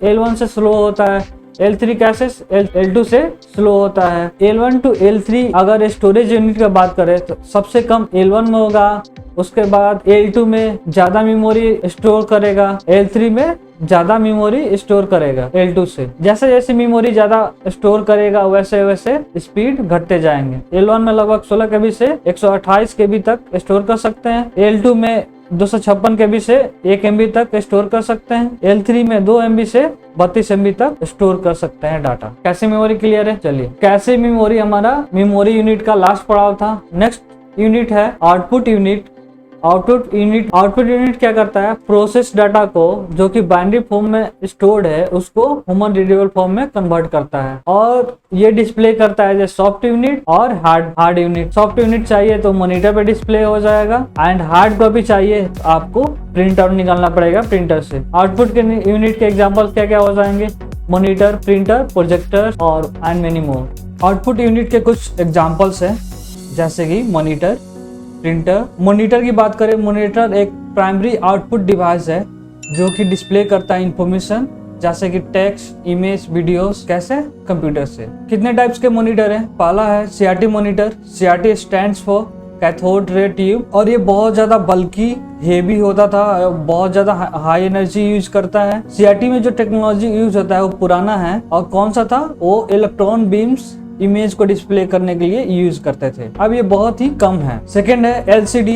L1 से स्लो होता है। L3 कैशेस L2 से स्लो होता है। L1 to L3 अगर स्टोरेज यूनिट की बात करें तो सबसे कम L1 में होगा, उसके बाद L2 में ज़्यादा मेमोरी स्टोर करेगा, L3 में ज़्यादा मेमोरी स्टोर करेगा L2 से। जैसे जैसे मेमोरी ज़्यादा स्टोर करेगा वैसे वैसे स्पीड घटते जाएंगे। L1 में लगभग 16 KB से 128 KB तक स्टोर कर सकते हैं। L2 में 256 KB से 1 MB तक स्टोर कर सकते हैं। L3 में 2 MB से 32 MB तक स्टोर कर सकते हैं डाटा। कैशे मेमोरी क्लियर है? चलिए, कैशे मेमोरी हमारा मेमोरी यूनिट का लास्ट पड़ाव था। नेक्स्ट यूनिट है आउटपुट यूनिट। आउटपुट यूनिट क्या करता है? प्रोसेस डाटा को जो कि बाइनरी फॉर्म में स्टोर्ड है उसको ह्यूमन रीडेबल फॉर्म में कन्वर्ट करता है। और ये डिस्प्ले करता है जैसे सॉफ्ट यूनिट और हार्ड यूनिट। सॉफ्ट यूनिट चाहिए तो मॉनिटर पे डिस्प्ले हो जाएगा, एंड हार्ड कॉपी चाहिए तो आपको प्रिंट आउट निकालना पड़ेगा प्रिंटर से। आउटपुट के यूनिट के एग्जाम्पल क्या क्या हो जाएंगे? मॉनिटर, प्रिंटर, प्रोजेक्टर और and many more. Output unit के कुछ एग्जाम्पल्स हैं जैसे कि मॉनिटर, प्रिंटर। मॉनिटर की बात करें, मॉनिटर एक प्राइमरी आउटपुट डिवाइस है जो कि डिस्प्ले करता है इंफॉर्मेशन जैसे कि टेक्स्ट, इमेज, वीडियोस। कैसे? कंप्यूटर से। कितने टाइप्स के मॉनिटर हैं? पहला है CRT monitor. CRT stands for cathode ray tube. और ये बहुत ज्यादा बल्कि हेवी होता था, बहुत ज्यादा हाई एनर्जी यूज करता है। CRT में जो टेक्नोलॉजी यूज होता है वो पुराना है। और कौन सा था? वो इलेक्ट्रॉन बीम्स इमेज को डिस्प्ले करने के लिए यूज करते थे। अब ये बहुत ही कम है। सेकेंड है LCD।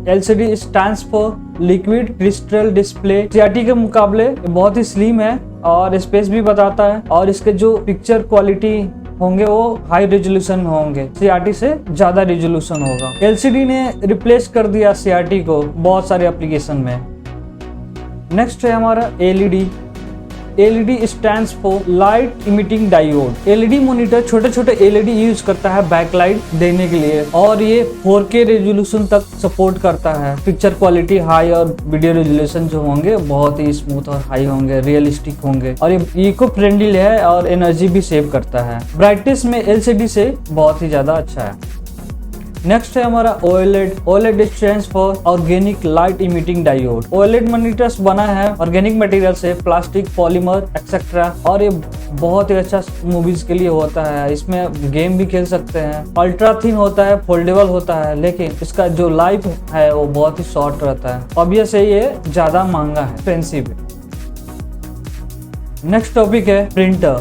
LCD stands for liquid crystal display. CRT के मुकाबले बहुत ही स्लिम है और स्पेस भी बताता है। और इसके जो पिक्चर क्वालिटी होंगे वो हाई रेजोल्यूशन में होंगे, CRT से ज्यादा रेजोल्यूशन होगा। LCD ने रिप्लेस कर दिया CRT को बहुत सारे एप्लीकेशन में। नेक्स्ट है हमारा LED। LED stands for light emitting diode. LED monitor छोटे छोटे LED यूज करता है बैकलाइट देने के लिए, और ये 4K रेजोल्यूशन तक सपोर्ट करता है। पिक्चर क्वालिटी हाई और वीडियो रेजोल्यूशन जो होंगे बहुत ही स्मूथ और हाई होंगे, रियलिस्टिक होंगे। और ये इको फ्रेंडली है और एनर्जी भी सेव करता है। ब्राइटनेस में LCD से बहुत ही ज्यादा अच्छा है। नेक्स्ट है हमारा OLED। OLED stands for organic light emitting diode. OLED monitors बना है ऑर्गेनिक मटेरियल से, प्लास्टिक, पॉलीमर एक्सेट्रा। और ये बहुत ही अच्छा मूवीज के लिए होता है। इसमें गेम भी खेल सकते हैं। अल्ट्रा थिन होता है, फोल्डेबल होता है, लेकिन इसका जो लाइफ है वो बहुत ही शॉर्ट रहता है। ऑब्वियस है ये ज्यादा महंगा है, एक्सपेंसिव है। नेक्स्ट टॉपिक है प्रिंटर।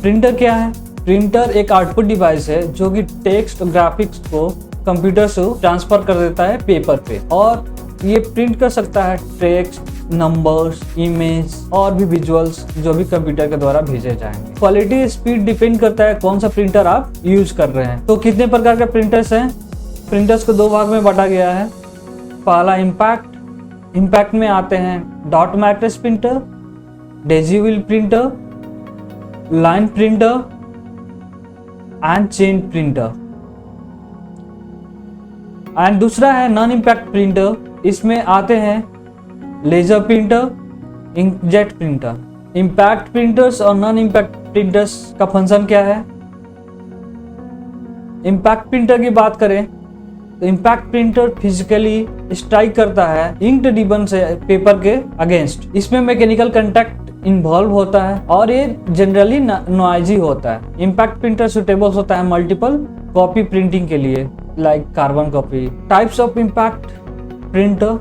प्रिंटर क्या है? प्रिंटर एक आउटपुट डिवाइस है जो कि टेक्स्ट और ग्राफिक्स को कंप्यूटर से ट्रांसफर कर देता है पेपर पे, और ये प्रिंट कर सकता है टेक्स्ट, नंबर्स, इमेज और भी विजुअल्स जो भी कंप्यूटर के द्वारा भेजे जाएंगे। क्वालिटी स्पीड डिपेंड करता है कौन सा प्रिंटर आप यूज कर रहे हैं। तो कितने प्रकार के प्रिंटर्स हैं? प्रिंटर्स को 2 भाग में बांटा गया है। पहला इम्पैक्ट में आते हैं dot matrix printer, daisy wheel printer, line printer and chain printer. And दूसरा है नॉन इम्पैक्ट प्रिंटर, इसमें आते हैं laser printer, inkjet printer. Impact printers और नॉन इम्पैक्ट प्रिंटर्स का फंक्शन क्या है? इम्पैक्ट प्रिंटर की बात करें तो इम्पैक्ट प्रिंटर फिजिकली स्ट्राइक करता है इंक्ड रिबन से पेपर के अगेंस्ट। इसमें मैकेनिकल कांटेक्ट इन्वॉल्व होता है और ये जनरली नॉइजी होता है। इम्पैक्ट प्रिंटर सुटेबल होता है मल्टीपल कॉपी प्रिंटिंग के लिए, like carbon copy. Types of impact printer,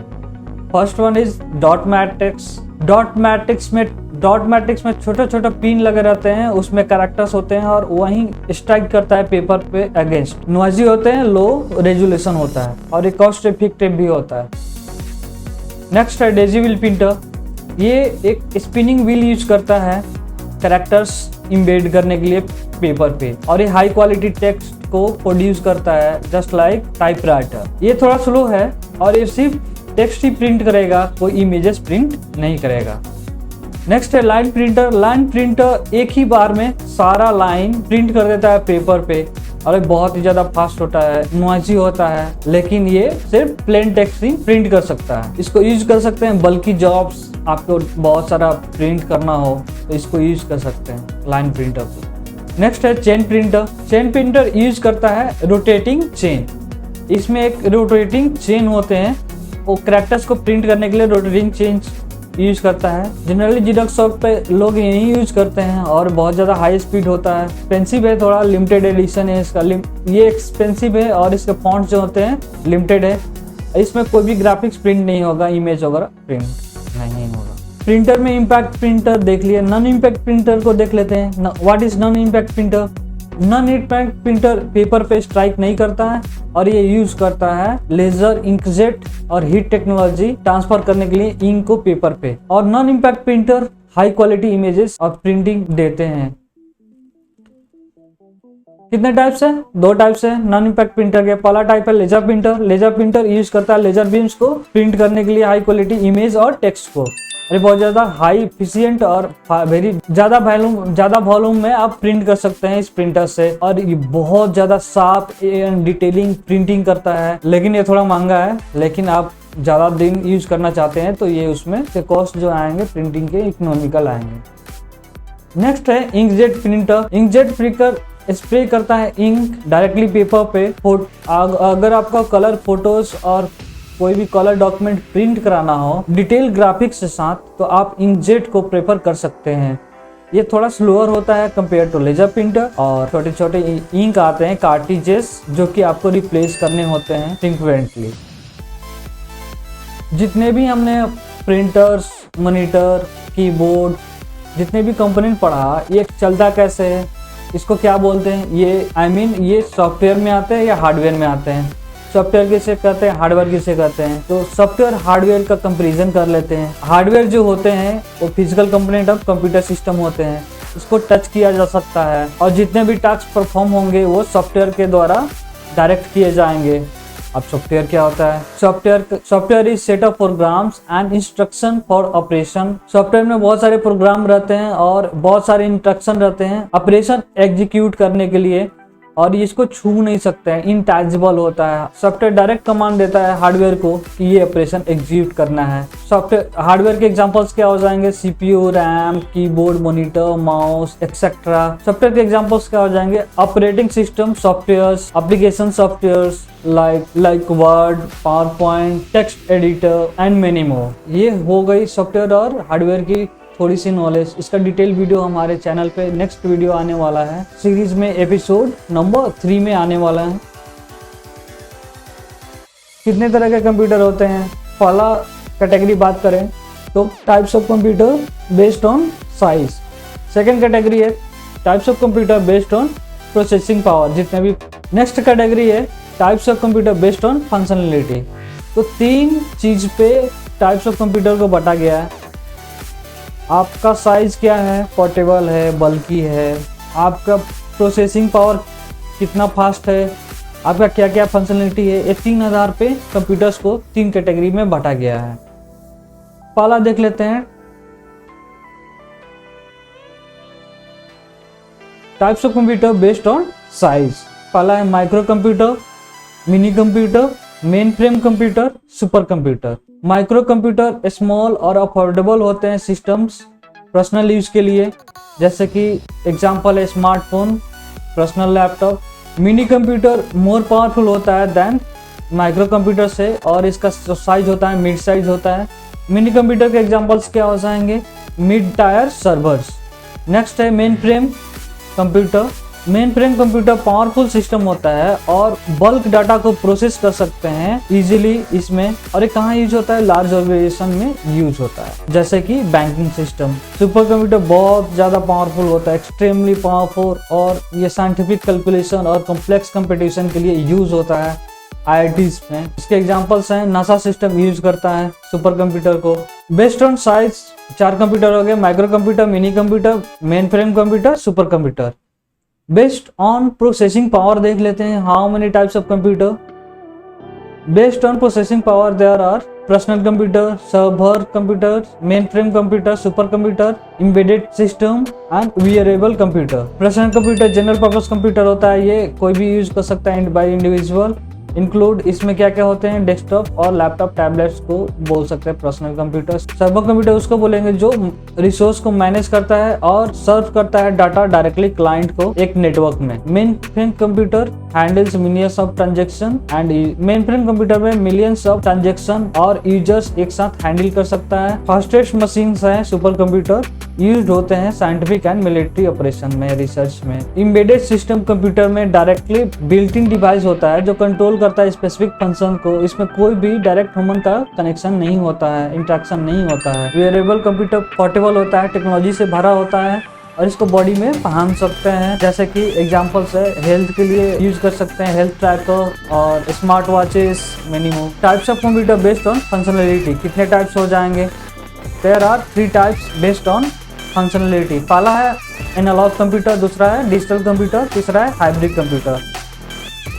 first one is dot matrix. Dot matrix में छोटे छोटे पिन लगे रहते हैं, उसमें कैरेक्टर्स होते हैं और वहीं स्ट्राइक करता है पेपर पे अगेंस्ट। नॉइजी होते हैं, लो रेजोल्यूशन होता है और ये कॉस्ट इफेक्टिव भी होता है। नेक्स्ट है डेजी व्हील प्रिंटर। ये एक स्पिनिंग व्हील यूज करता है कैरेक्टर्स इम्बेड करने के लिए पेपर पे, और ये हाई क्वालिटी टेक्स्ट को प्रोड्यूस करता है जस्ट लाइक टाइपराइटर। ये थोड़ा स्लो है और ये सिर्फ टेक्स्ट ही प्रिंट करेगा, कोई इमेजेस प्रिंट नहीं करेगा। नेक्स्ट है लाइन प्रिंटर। लाइन प्रिंटर एक ही बार में सारा लाइन प्रिंट कर देता है पेपर पे और ये बहुत ही ज्यादा फास्ट होता है, नॉइजी होता है, लेकिन ये सिर्फ प्लेन टेक्स्ट ही प्रिंट कर सकता है। इसको यूज कर सकते हैं बल्कि जॉब्स, आपको बहुत सारा प्रिंट करना हो तो इसको यूज कर सकते हैं लाइन प्रिंटर को। नेक्स्ट है chain printer. Chain printer use करता है रोटेटिंग चेन। इसमें एक रोटेटिंग चेन होते हैं, वो कैरेक्टर्स को प्रिंट करने के लिए रोटेटिंग चेन यूज करता है। जनरली जेरॉक्स शॉप पे लोग यही यूज करते हैं और बहुत ज़्यादा हाई स्पीड होता है। एक्सपेंसिव है, थोड़ा लिमिटेड एडिशन है इसका। ये एक्सपेंसिव है और इसके फॉन्ट्स जो होते हैं लिमिटेड है। इसमें कोई भी ग्राफिक्स प्रिंट नहीं होगा, इमेज वगैरह प्रिंट नहीं होगा। प्रिंटर में इम्पैक्ट प्रिंटर देख लिए, नॉन इम्पैक्ट प्रिंटर को देख लेते हैं। What is non impact printer? Non impact printer paper पे स्ट्राइक नहीं करता है और ये यूज करता है लेजर, इंकजेट और हीट टेक्नोलॉजी ट्रांसफर करने के लिए इंक को पेपर पे। और non impact printer high quality images और प्रिंटिंग देते हैं। कितने टाइप्स है? 2 टाइप्स है नॉन इम्पैक्ट प्रिंटर के। पहला टाइप है laser printer. Laser printer use करता है लेजर बीम्स को प्रिंट करने के लिए हाई क्वालिटी इमेज और टेक्स्ट को। अरे बहुत ज्यादा हाई एफिशिएंट और वेरी ज्यादा वॉल्यूम में आप प्रिंट कर सकते हैं इस प्रिंटर से, और ये बहुत ज्यादा शार्प एंड डिटेलिंग प्रिंटिंग करता है। लेकिन ये थोड़ा महंगा है, लेकिन आप ज्यादा दिन यूज करना चाहते हैं तो ये उसमें से कॉस्ट जो आएंगे प्रिंटिंग के इकोनॉमिकल आएंगे। नेक्स्ट है inkjet printer. Inkjet printer spray करता है इंक डायरेक्टली पेपर पे। अगर आपका कलर फोटोज और कोई भी कलर डॉक्यूमेंट प्रिंट कराना हो डिटेल ग्राफिक्स के साथ, तो आप इंकजेट को प्रेफर कर सकते हैं। ये थोड़ा स्लोअर होता है कंपेयर टू लेजर प्रिंटर, और छोटे छोटे इंक आते हैं कार्ट्रिजेस जो कि आपको रिप्लेस करने होते हैं फ्रीक्वेंटली। जितने भी हमने प्रिंटर्स, मॉनिटर, कीबोर्ड, जितने भी कंपोनेंट पढ़ा, ये चलता कैसे है, इसको क्या बोलते हैं, ये ये सॉफ्टवेयर में आते हैं या हार्डवेयर में आते हैं। सॉफ्टवेयर किसे कहते हैं, हार्डवेयर किसे कहते हैं? तो सॉफ्टवेयर हार्डवेयर का कंपैरिजन कर लेते हैं। हार्डवेयर जो होते हैं वो physical component of computer system होते हैं, इसको टच किया जा सकता है और जितने भी टास्क परफॉर्म होंगे वो सॉफ्टवेयर के द्वारा डायरेक्ट किए जाएंगे। अब सॉफ्टवेयर क्या होता है? Software is set of programs and instruction for operation. Software में बहुत सारे प्रोग्राम रहते हैं और बहुत सारे इंस्ट्रक्शन रहते हैं ऑपरेशन एग्जीक्यूट करने के लिए, और इसको छू नहीं सकते हैं, इनटैंजिबल होता है। सॉफ्टवेयर डायरेक्ट कमांड देता है हार्डवेयर को कि ये ऑपरेशन एग्जीक्यूट करना है। सॉफ्टवेयर हार्डवेयर के एग्जांपल्स क्या हो जाएंगे? CPU, RAM, keyboard, monitor, mouse etcetera. Software के एग्जांपल्स क्या हो जाएंगे? Operating system softwares, application softwares like word, power point, text editor and many मोर। ये हो गई सॉफ्टवेयर और हार्डवेयर की थोड़ी सी नॉलेज। इसका डिटेल वीडियो हमारे चैनल पे नेक्स्ट वीडियो आने वाला है, सीरीज में एपिसोड नंबर 3 में आने वाला है। कितने तरह के कंप्यूटर होते हैं? पहला कैटेगरी बात करें तो types of computer based on size. Second category है types of computer based on processing power, जितने भी। नेक्स्ट कैटेगरी है types of computer based on functionality. तो 3 चीज पे टाइप्स ऑफ कंप्यूटर को बांटा गया है। आपका साइज क्या है, पोर्टेबल है, बल्कि है, आपका प्रोसेसिंग पावर कितना फास्ट है, आपका क्या क्या फंक्शनलिटी है। ये 3 आधार पे कंप्यूटर्स को 3 कैटेगरी में बांटा गया है। पहला देख लेते हैं types of computer based on size. पहला है micro computer, mini computer, main frame computer, super computer. Micro computer small और अफोर्डेबल होते हैं सिस्टम्स पर्सनल यूज के लिए, जैसे कि एग्जांपल है smartphone, personal laptop. Mini computer more powerful होता है देन माइक्रो कंप्यूटर से, और इसका साइज होता है मिड साइज होता है। मिनी कंप्यूटर के एग्जांपल्स क्या हो जाएंगे, मिड टायर सर्वर्स। नेक्स्ट है main frame computer. Main frame computer powerful system होता है और बल्क डाटा को प्रोसेस कर सकते हैं इजीली इसमें। और ये कहाँ यूज होता है, लार्ज ऑर्गेनाइजेशन में यूज होता है, जैसे कि बैंकिंग सिस्टम। सुपर कंप्यूटर बहुत ज़्यादा पावरफुल होता है, एक्सट्रीमली पावरफुल, और ये साइंटिफिक कैलकुलेशन और कॉम्प्लेक्स कंपटीशन के लिए यूज होता है IITs में। इसके एग्जांपल्स हैं, नासा सिस्टम यूज करता है सुपर कंप्यूटर को। बेस्ड ऑन साइज 4 कंप्यूटर हो गए, micro computer, mini computer, main frame computer, super computer. Based on processing power देख लेते हैं, how many types of computer. Based on processing power there are personal computer, server computer, main frame computer, super computer, embedded system and variable computer. Personal computer general purpose computer होता है, ये कोई भी use कर सकता है by individual. Include इसमें क्या क्या होते हैं, डेस्कटॉप और लैपटॉप टैबलेट्स को बोल सकते हैं पर्सनल कंप्यूटर। सर्वर कंप्यूटर उसको बोलेंगे जो रिसोर्स को मैनेज करता है और सर्व करता है डाटा डायरेक्टली क्लाइंट को एक नेटवर्क में। Main frame computer handles millions of transaction and main frame computer में मिलियंस ऑफ ट्रांजेक्शन और यूजर्स एक साथ हैंडल कर सकता है। फास्टेस्ट मशीन है सुपर कंप्यूटर, यूज होते हैं साइंटिफिक एंड मिलिट्री ऑपरेशन में, रिसर्च में। एम्बेडेड सिस्टम कंप्यूटर में डायरेक्टली बिल्ट इन डिवाइस होता है जो कंट्रोल करता है स्पेसिफिक फंक्शन को। इसमें कोई भी डायरेक्ट ह्यूमन का कनेक्शन नहीं होता है, इंटरेक्शन नहीं होता है। वेरिएबल कंप्यूटर पोर्टेबल होता है, टेक्नोलॉजी से भरा होता है और इसको बॉडी में पहन सकते हैं, जैसे कि एग्जांपल्स है हेल्थ के लिए यूज कर सकते हैं, हेल्थ ट्रैकर और smart watches, many more. Types of computer based on functionality, कितने टाइप्स हो जाएंगे, there are 3 types based on functionality. पहला है एनालॉग कंप्यूटर, दूसरा है डिजिटल कंप्यूटर, तीसरा है हाइब्रिड कंप्यूटर।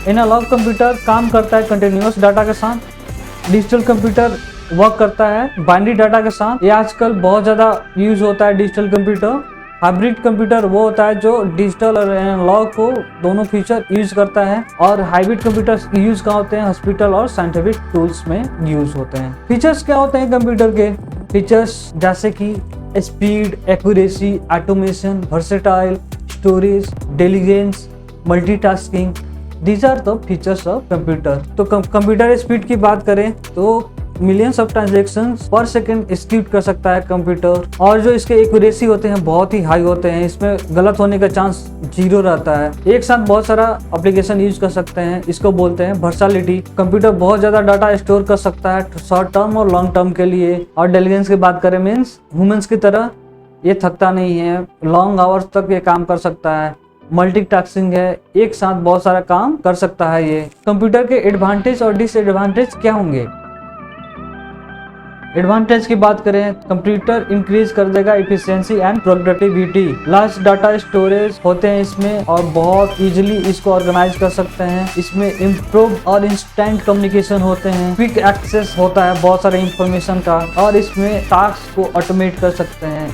एनालॉग कंप्यूटर काम करता है कंटिन्यूअस डाटा के साथ, डिजिटल कंप्यूटर वर्क करता है बाइनरी डाटा के साथ। ये आजकल बहुत ज़्यादा यूज होता है डिजिटल कंप्यूटर। हाइब्रिड कंप्यूटर वो होता है जो डिजिटल और एनालॉग को दोनों फीचर यूज करता है, और हाइब्रिड कंप्यूटर यूज कहाँ होते हैं, हॉस्पिटल और साइंटिफिक टूल्स में यूज होते हैं। फीचर्स क्या होते हैं कंप्यूटर के, फीचर्स जैसे कि speed, accuracy, automation, versatile, storage, intelligence, multitasking, these are the features of computer. तो कंप्यूटर स्पीड की बात करें तो millions of transactions per second execute कर सकता है कंप्यूटर, और जो इसके एक्यूरेसी होते हैं बहुत ही हाई होते हैं, इसमें गलत होने का चांस 0 रहता है। एक साथ बहुत सारा एप्लीकेशन यूज कर सकते हैं, इसको बोलते हैं वर्सैटिलिटी। कंप्यूटर बहुत ज्यादा डाटा स्टोर कर सकता है शॉर्ट टर्म और लॉन्ग टर्म के लिए। और इंटेलिजेंस की बात करें मीन्स ह्यूमंस की तरह ये थकता नहीं है, लॉन्ग आवर्स तक ये काम कर सकता है। मल्टीटास्किंग है, एक साथ बहुत सारा काम कर सकता है ये। कंप्यूटर के एडवांटेज और डिसएडवांटेज क्या होंगे। एडवांटेज की बात करें, कंप्यूटर इंक्रीज कर देगा efficiency and productivity. Large data storage होते हैं इसमें और बहुत इजीली इसको ऑर्गेनाइज कर सकते हैं। इसमें इम्प्रूव और इंस्टेंट कम्युनिकेशन होते हैं, क्विक एक्सेस होता है बहुत सारे इंफॉर्मेशन का, और इसमें टास्क को ऑटोमेट कर सकते हैं।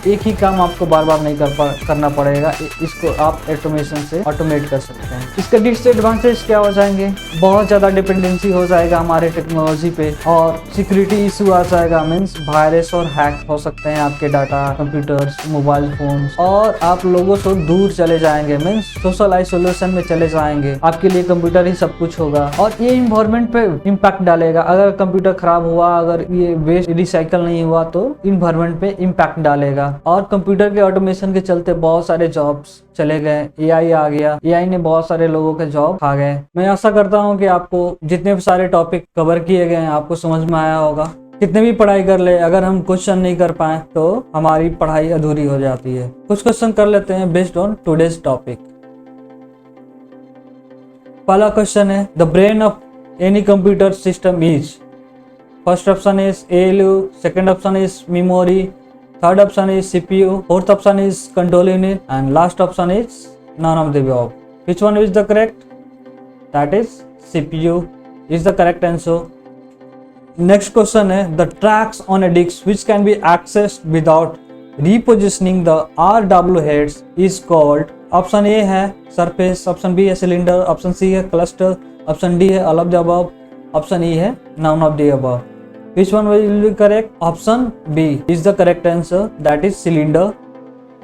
एक ही काम आपको बार बार नहीं करना पड़ेगा, इसको आप ऑटोमेशन से ऑटोमेट कर सकते हैं। इसका डिसएडवांटेज क्या हो जाएंगे, बहुत ज़्यादा डिपेंडेंसी हो जाएगा हमारे टेक्नोलॉजी पे, और सिक्योरिटी इशू आ जाएगा, मीन्स वायरस और हैक हो सकते हैं आपके डाटा, कंप्यूटर्स, मोबाइल फोन, और आप लोगों से दूर चले जाएंगे, मीन्स सोशल आइसोलेशन में चले जाएंगे। आपके लिए कंप्यूटर ही सब कुछ होगा, और ये इन्वायरमेंट पे इम्पैक्ट डालेगा। अगर कंप्यूटर खराब हुआ, अगर ये वेस्ट रिसाइकल नहीं हुआ तो इन्वायरमेंट पे इम्पैक्ट डालेगा। और कंप्यूटर के ऑटोमेशन के चलते बहुत सारे जॉब्स चले गए, एआई आ गया, एआई ने बहुत सारे लोगों के जॉब खा गए। मैं आशा करता हूं कि आपको जितने भी सारे टॉपिक कवर किए गए हैं आपको समझ में आया होगा। कितने भी पढ़ाई कर ले, अगर हम क्वेश्चन नहीं कर पाए तो हमारी पढ़ाई अधूरी हो जाती है। कुछ क्वेश्चन कर लेते हैं बेस्ड ऑन टुडेज टॉपिक। पहला क्वेश्चन है the brain of any computer system is. First option is ALU, second option is memory, third option is CPU, fourth option is control unit and last option is none of the above. Which one is the correct? That is CPU is the correct answer. Next question है the tracks on a disk which can be accessed without repositioning the RW heads is called। Option A है surface, option B है cylinder, option C है cluster, option D है all of the above, option E है none of the above. Which one will be correct? Option B is the correct answer, that is cylinder.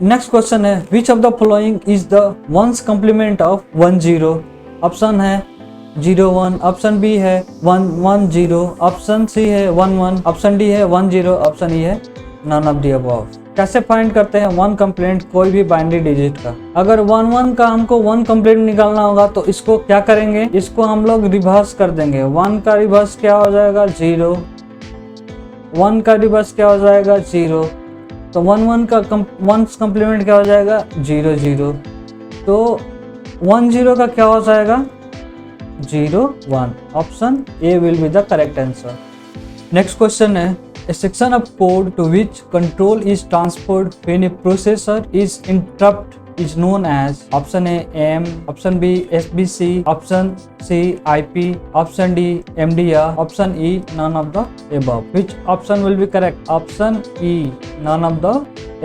Next question है which of the following is the one's complement of 1 0। Option है 0 1, option B है 1 1 0, option C है 1 1, option D है 1 0, option E है none of the above. कैसे find करते हैं 1 complement कोई भी बाइनरी डिजिट का? अगर 1 1 का हमको 1 कंप्लीमेंट निकालना होगा तो इसको क्या करेंगे, इसको हम लोग रिवर्स कर देंगे। 1 का रिवर्स क्या हो जाएगा? 0। 1 का रिवर्स क्या हो जाएगा? 0। तो 1 1 का 1 कंप्लीमेंट क्या हो जाएगा? 0 0। तो 1 0 का क्या हो जाएगा? 0 1। Option A will be the correct answer. Next question है a section of code to which control is transferred when a processor is interrupt is known as। option A AM, option B SBC, option C IP, option D MDR, option E none of the above। which option will be correct? option E none of the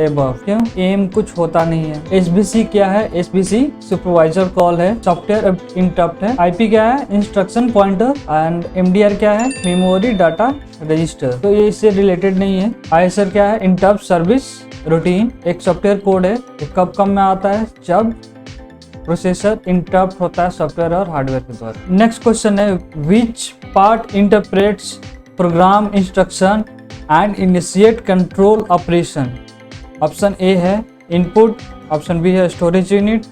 above। क्यों? AM कुछ होता नहीं है। SBC क्या है? SBC supervisor call है, software interrupt है। IP क्या है? इंस्ट्रक्शन पॉइंटर एंड MDR क्या है? Memory data register. तो ये इससे रिलेटेड नहीं है। ISR क्या है? इंटरप्ट सर्विस रूटीन, एक सॉफ्टवेयर कोड है। कब कब में आता है? जब प्रोसेसर इंटरप्ट होता है सॉफ्टवेयर और हार्डवेयर के द्वारा। नेक्स्ट क्वेश्चन है which part interprets programme instruction and initiate control operation. Option A है इनपुट, ऑप्शन बी है स्टोरेज यूनिट,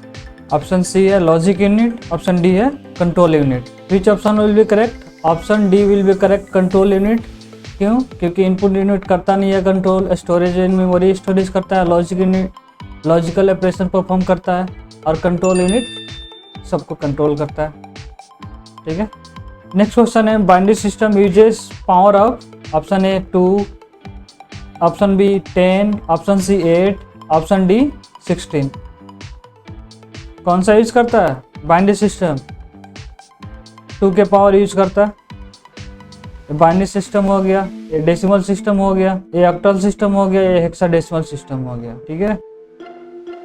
ऑप्शन सी है लॉजिक यूनिट, ऑप्शन डी है control unit. Which option will be correct? Option D will be correct, control unit. क्यों? क्योंकि input unit करता नहीं है control, storage unit memory storage करता है, logic unit logical operation perform करता है और कंट्रोल यूनिट सबको कंट्रोल करता है। ठीक है। नेक्स्ट क्वेश्चन है binary system uses power of. Option A 2, option B 10, option C 8, option D 16। कौन सा यूज करता है बाइनरी सिस्टम? 2 के पावर यूज करता है। बाइनरी सिस्टम हो गया, ये डेसिमल सिस्टम हो गया, ये ऑक्टल सिस्टम हो गया, ये हेक्साडेसिमल सिस्टम हो गया। ठीक है।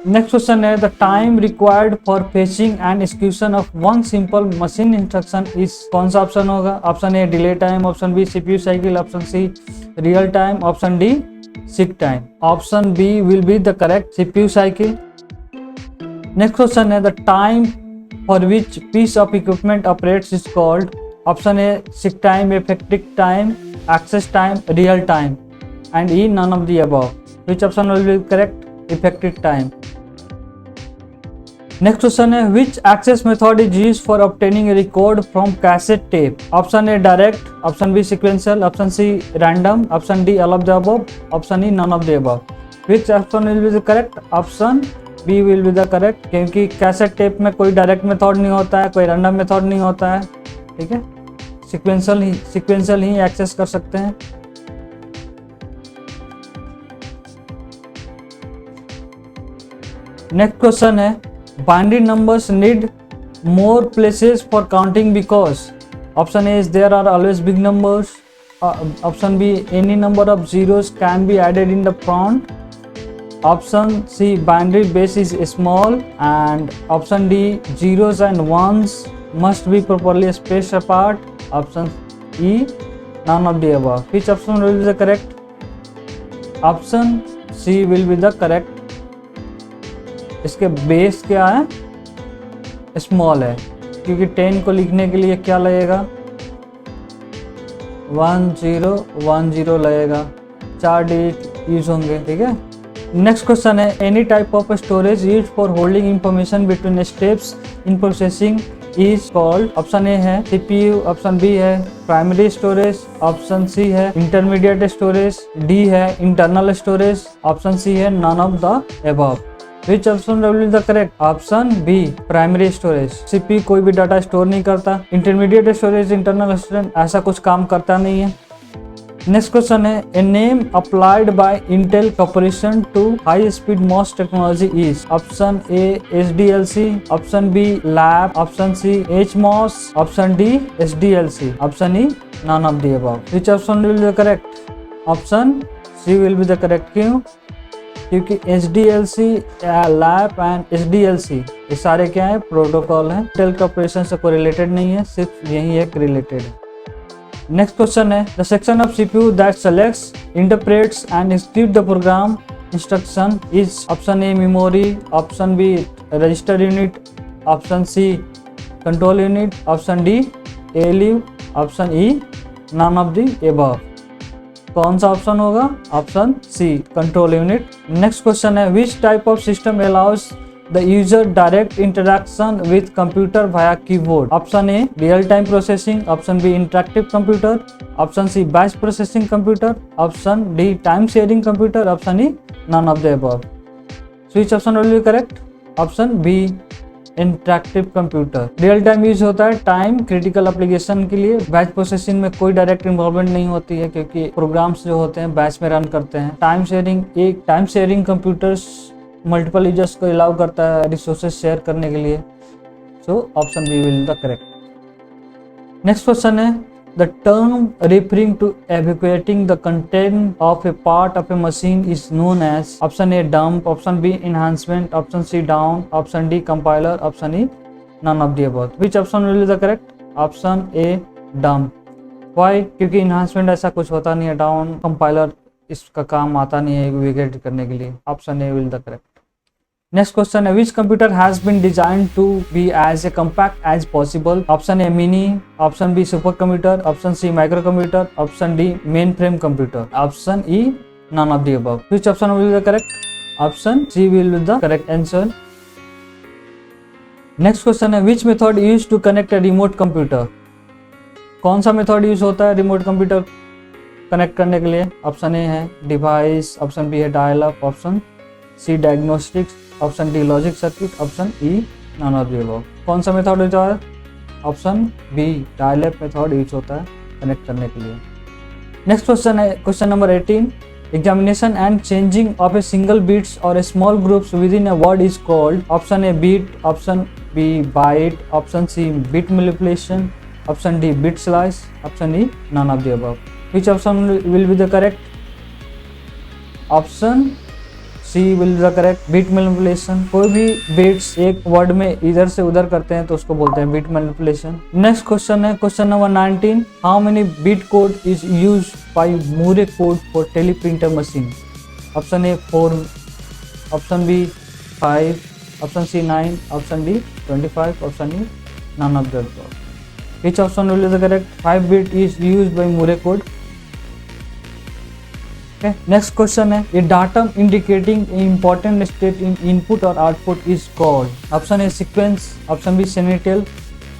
नेक्स्ट क्वेश्चन है the time required for fetching and execution of one simple machine instruction is. कौन सा ऑप्शन होगा? Option A delay time, option B CPU cycle, option C real time, option D seek time. Option B will be the correct, CPU cycle. Next question है the time for which piece of equipment operates is called. Option A seek time, effective time, access time, real time and E none of the above. Which option will be correct? Effective time. Next question है which access method is used for obtaining a record from cassette tape. Option A direct, option B sequential, option C random, option D all of the above, option E none of the above. Which option will be the correct? Option B will be the correct, क्योंकि cassette tape में कोई direct method नहीं होता है, कोई random method नहीं होता है। ठीक है। सीक्वेंशियल ही एक्सेस कर सकते हैं। नेक्स्ट क्वेश्चन है binary numbers need more places for counting because. Option A is there are always big numbers, option B any number of zeros can be added in the front, option C binary base is small and option D zeros and ones must be properly spaced apart, option E none of the above. Which option will be the correct? Option C will be the correct। इसके base क्या है? Small है, क्योंकि 10 को लिखने के लिए क्या लगेगा? 1 0 1 0 लगेगा, 4 डिजिट यूज होंगे। ठीक है। नेक्स्ट क्वेश्चन है any type of storage use for holding information between steps in processing is called. Option A है CPU, ऑप्शन बी है प्राइमरी स्टोरेज, ऑप्शन सी है इंटरमीडिएट स्टोरेज, डी है इंटरनल स्टोरेज, ऑप्शन सी है none of the above. Which option will be the correct? Option B primary storage. CPU कोई भी data store नहीं करता। Intermediate storage internal storage ऐसा कुछ काम करता नहीं है। नेक्स्ट क्वेश्चन है, a name applied by Intel corporation to high speed MOS technology is? Option A SDLC, option B lab, option C HMOS, option D SDLC, option E none of the above. Which option will be correct? Option C will be the correct. क्यों? क्योंकि SDLC, lab and SDLC ये सारे क्या है? Protocol है, Intel corporation से कोई related नहीं है, सिर्फ यही एक रिलेटेड है। नेक्स्ट क्वेश्चन है, the section of CPU that selects, interprets and execute the program instruction is? Option A memory, option B register unit, option C control unit, option D ALU, option E none of the above. कौन सा option होगा? Option C control unit. Next question है, which type of system allows the user direct interaction with computer via keyboard? Option A real time processing, option B interactive computer, option C batch processing computer, option D time sharing computer, option E none of the above. Which option will be correct? Option B interactive computer. Real time use होता है time critical application के लिए। Batch processing में कोई direct involvement नहीं होती है क्योंकि प्रोग्राम्स जो होते हैं बैच में रन करते हैं। Time sharing computers multiple users को अलाउ करता है रिसोर्सेज शेयर करने के लिए। So option B will the correct. Next question है, the term referring to evacuating the content of a part of a machine is known as? Option A dump, option B enhancement, option C down, option D compiler, option E none of the above. Which option will be the correct? Option A dump. Why? क्योंकि enhancement ऐसा कुछ होता नहीं है, down compiler इसका काम आता नहीं है एग्रीगेट करने के लिए। Option A will the correct. Next question है, which computer has been design to be as a compact as possible? Option A mini, option B super computer, option C micro computer, option D main frame computer, option E none of the above. Which option will be the correct? Option C will be the correct answer. Next question है, which method use to connect a remote computer? कौन सा method use होता है remote computer connect करने के लिए? Option A है device, option B है dial up, option C diagnostics, option D logic circuit, option E none of the above. कौन सा मेथड यूज होता है? Option B dial up method use होता है कनेक्ट करने के लिए। नेक्स्ट क्वेश्चन है, question number 18, examination and changing of a single bits और a small groups with in a word is called? Option A bit, option B bite, option C bit manipulation, option D bit slice, option E none of the above. Which option will be the correct? Option C will be the correct. Bit manipulation। कोई भी bits एक word में इधर से उधर करते हैं तो उसको बोलते हैं बिट मैनिपुलेशन। नेक्स्ट क्वेश्चन है, question number 19, how many bit code is use by Moore code for teleprinter machine? Option A 4, option B 5, option C 9, option D 25, option E none of the above. Which option will be the correct? 5 bit is used by Moore code. Okay. Next question है, a datum indicating an important state in input or output is called? Option A sequence, option B sequential,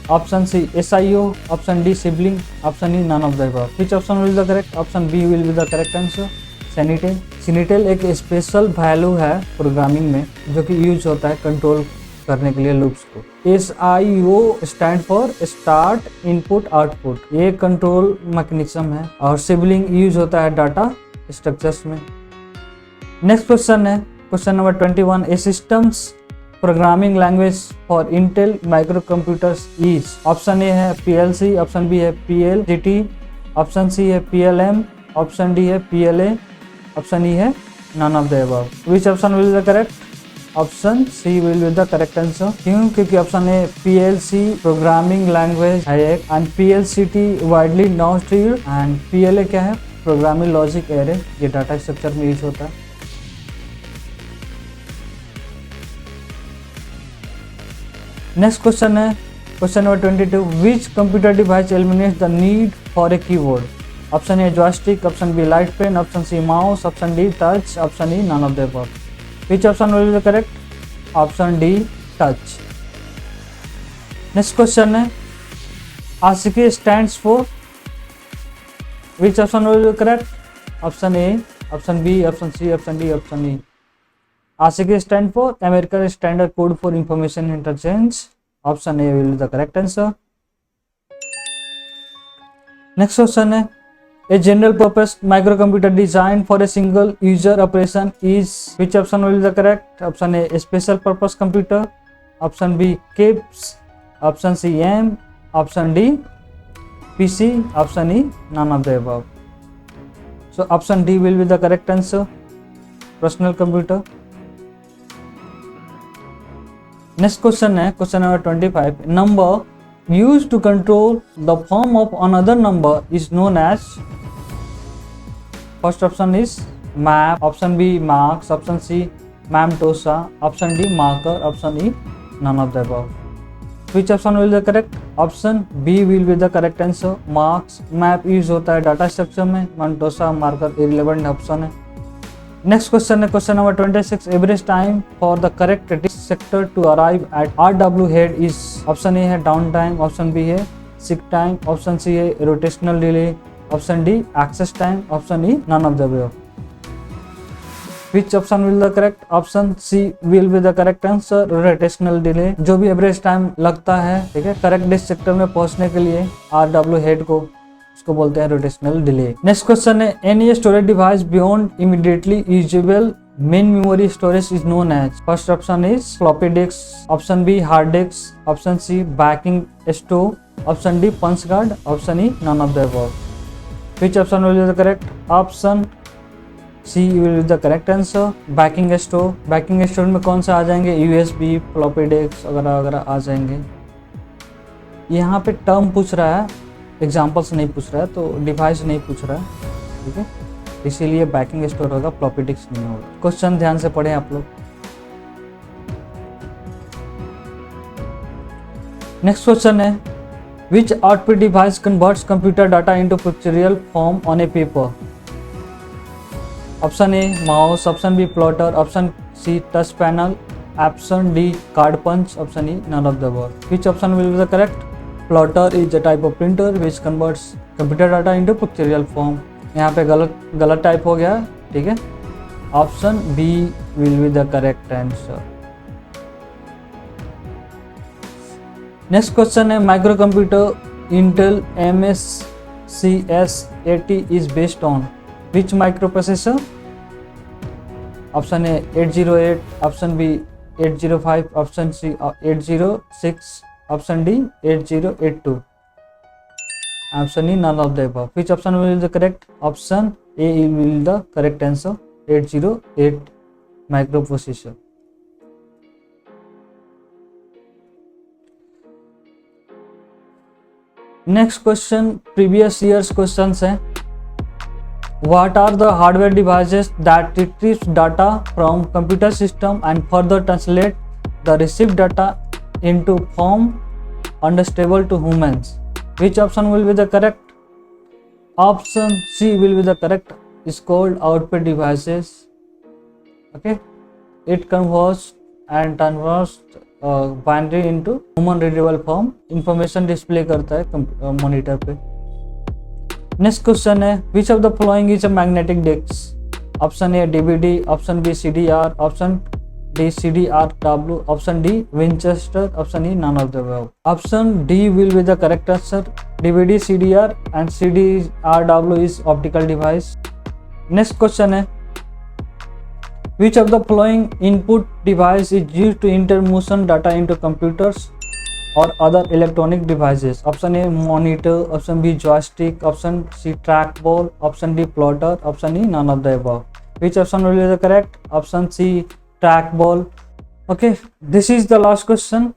option C SIO, option D sibling, option E none of the above. Which option will be the correct? Option B will be the correct answer. सेनिटेल एक special value है programming में जो कि use होता है control करने के लिए लूप्स को। SIO stand for start input output, ये कंट्रोल मैकेनिज्म है और सिबलिंग यूज होता है डाटा स्ट्रक्चर्स में। नेक्स्ट क्वेश्चन है question number 21, a systems programming language for Intel micro computers is? Option A है PLC, ऑप्शन बी है PLCT, ऑप्शन सी है PLM, ऑप्शन डी है PLA, ऑप्शन ई है none of the above. Which option will be the correct? Option C will be the correct answer. क्यों? क्योंकि option A PLC programming language है एक, and PLCT widely known and PLA क्या है? Programming logic array, ये data structure में use होता है। नेक्स्ट क्वेश्चन है question number 22, which computer device eliminates the need for a keyboard? Option A joystick, option B light pen, option C mouse, option D touch, option E none of the above. Which option will be correct? Option D touch. Next question है ASCII stands for? Which option will be correct? Option A, option B, option C, option D, option E. ASIC stand for American Standard Code for Information Interchange. Option A will be the correct answer. Next question है, a general purpose microcomputer designed for a single user operation is, which option will be the correct? Option A special purpose computer, option B CIPS, option C AM, option D PC, option E none of the above. So option D will be the correct answer, personal computer. Next question है, question number 25, number used to control the form of another number is known as. First option is map, option B marks, option C mamtosa, option D marker, option E none of the above. Which option will be the correct? Option B will be the correct answer, marks. map use होता है data structure में, mamtosa marker irrelevant option है. Next question है, question number 26, average time for the correct sector to arrive at RW head is. Option A है down time, option B है sick time, option C है rotational delay, option D access time, option E none of the above. Which option will the correct? Option C will be the correct answer, rotational delay. जो भी average time लगता है, ठीक है, correct disc sector में पहुंचने के लिए RW हेड को, उसको बोलते हैं रोटेशनल डिले. नेक्स्ट क्वेश्चन है, any storage device beyond immediately usable main memory storage is known as. First option is floppy disk, option B hard disk, option C backing store, option D punch card, option E none of the above. Which option will be the correct? Option C will be the correct answer, backing store. Backing store में कौन सा आ जाएंगे? USB, floppy disk वगैरह वगैरह आ जाएंगे. यहाँ पे term पूछ रहा है, एग्जाम्पल्स नहीं पूछ रहा है, तो डिवाइस नहीं पूछ रहा है, ठीक है, इसीलिए बैकिंग स्टोर होगा, फ्लॉपी डिस्क नहीं होगा. क्वेश्चन ध्यान से पढ़ें आप लोग. नेक्स्ट क्वेश्चन है, which output device converts computer data into pictorial form on a paper. Option A mouse, option B plotter, option C touch panel, option D card punch, option E none of the above. Which option will be the correct? Plotter is a type of printer which converts computer data into pictorial form. यहाँ पे गलत type हो गया, ठीक है. Option B will be the correct answer. Next question है, micro computer Intel MSCS80 is based on which micro processor. Option A 808, option B 805, option C 806, option D 8082, option E none of the above. Which option will be the correct? Option A will the correct answer, 808 micro processor. Next question previous years questions हैं. What are the hardware devices that retrieves data from computer system and further translate the received data into form understandable to humans? Which option will be the correct? Option C will be the correct. Is called output devices. Okay, it converts and converts binary into human readable form. Information display करता है monitor पे. Next question है, which of the following is a magnetic disk. Option A DVD, option B CDR, option D CDR-W, option D Winchester, option E none of the above. Option D will be the correct answer. DVD, CDR and CDR-W is optical device. Next question है, which of the following input device is used to enter motion data into computers और other electronic devices. Option A monitor, option B joystick, option C track ball, option D plotter, option E none of the above. Which option will be the correct? Option C track ball. Okay, this is the last question.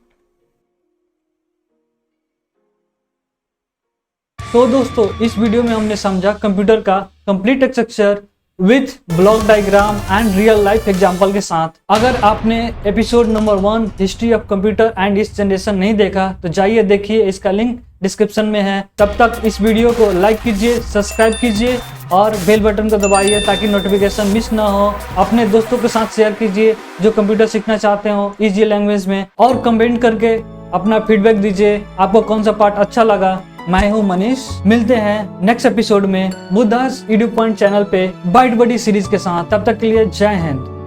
तो दोस्तों, इस video में हमने समझा computer का complete structure with block diagram and real life example के साथ. अगर आपने episode number 1 history of computer and इस जनरेशन नहीं देखा तो जाइए देखिए, इसका लिंक डिस्क्रिप्शन में है. तब तक इस वीडियो को लाइक कीजिए, सब्सक्राइब कीजिए और बेल बटन को दबाइए ताकि नोटिफिकेशन मिस ना हो. अपने दोस्तों के साथ शेयर कीजिए जो कंप्यूटर सीखना चाहते हो इजी लैंग्वेज में, और कमेंट करके अपना फीडबैक दीजिए आपको कौन सा पार्ट अच्छा लगा. मैं हूं मनीष, मिलते हैं नेक्स्ट एपिसोड में बुद्धास एडू पॉइंट चैनल पे बाइट बडी सीरीज के साथ. तब तक के लिए जय हिंद.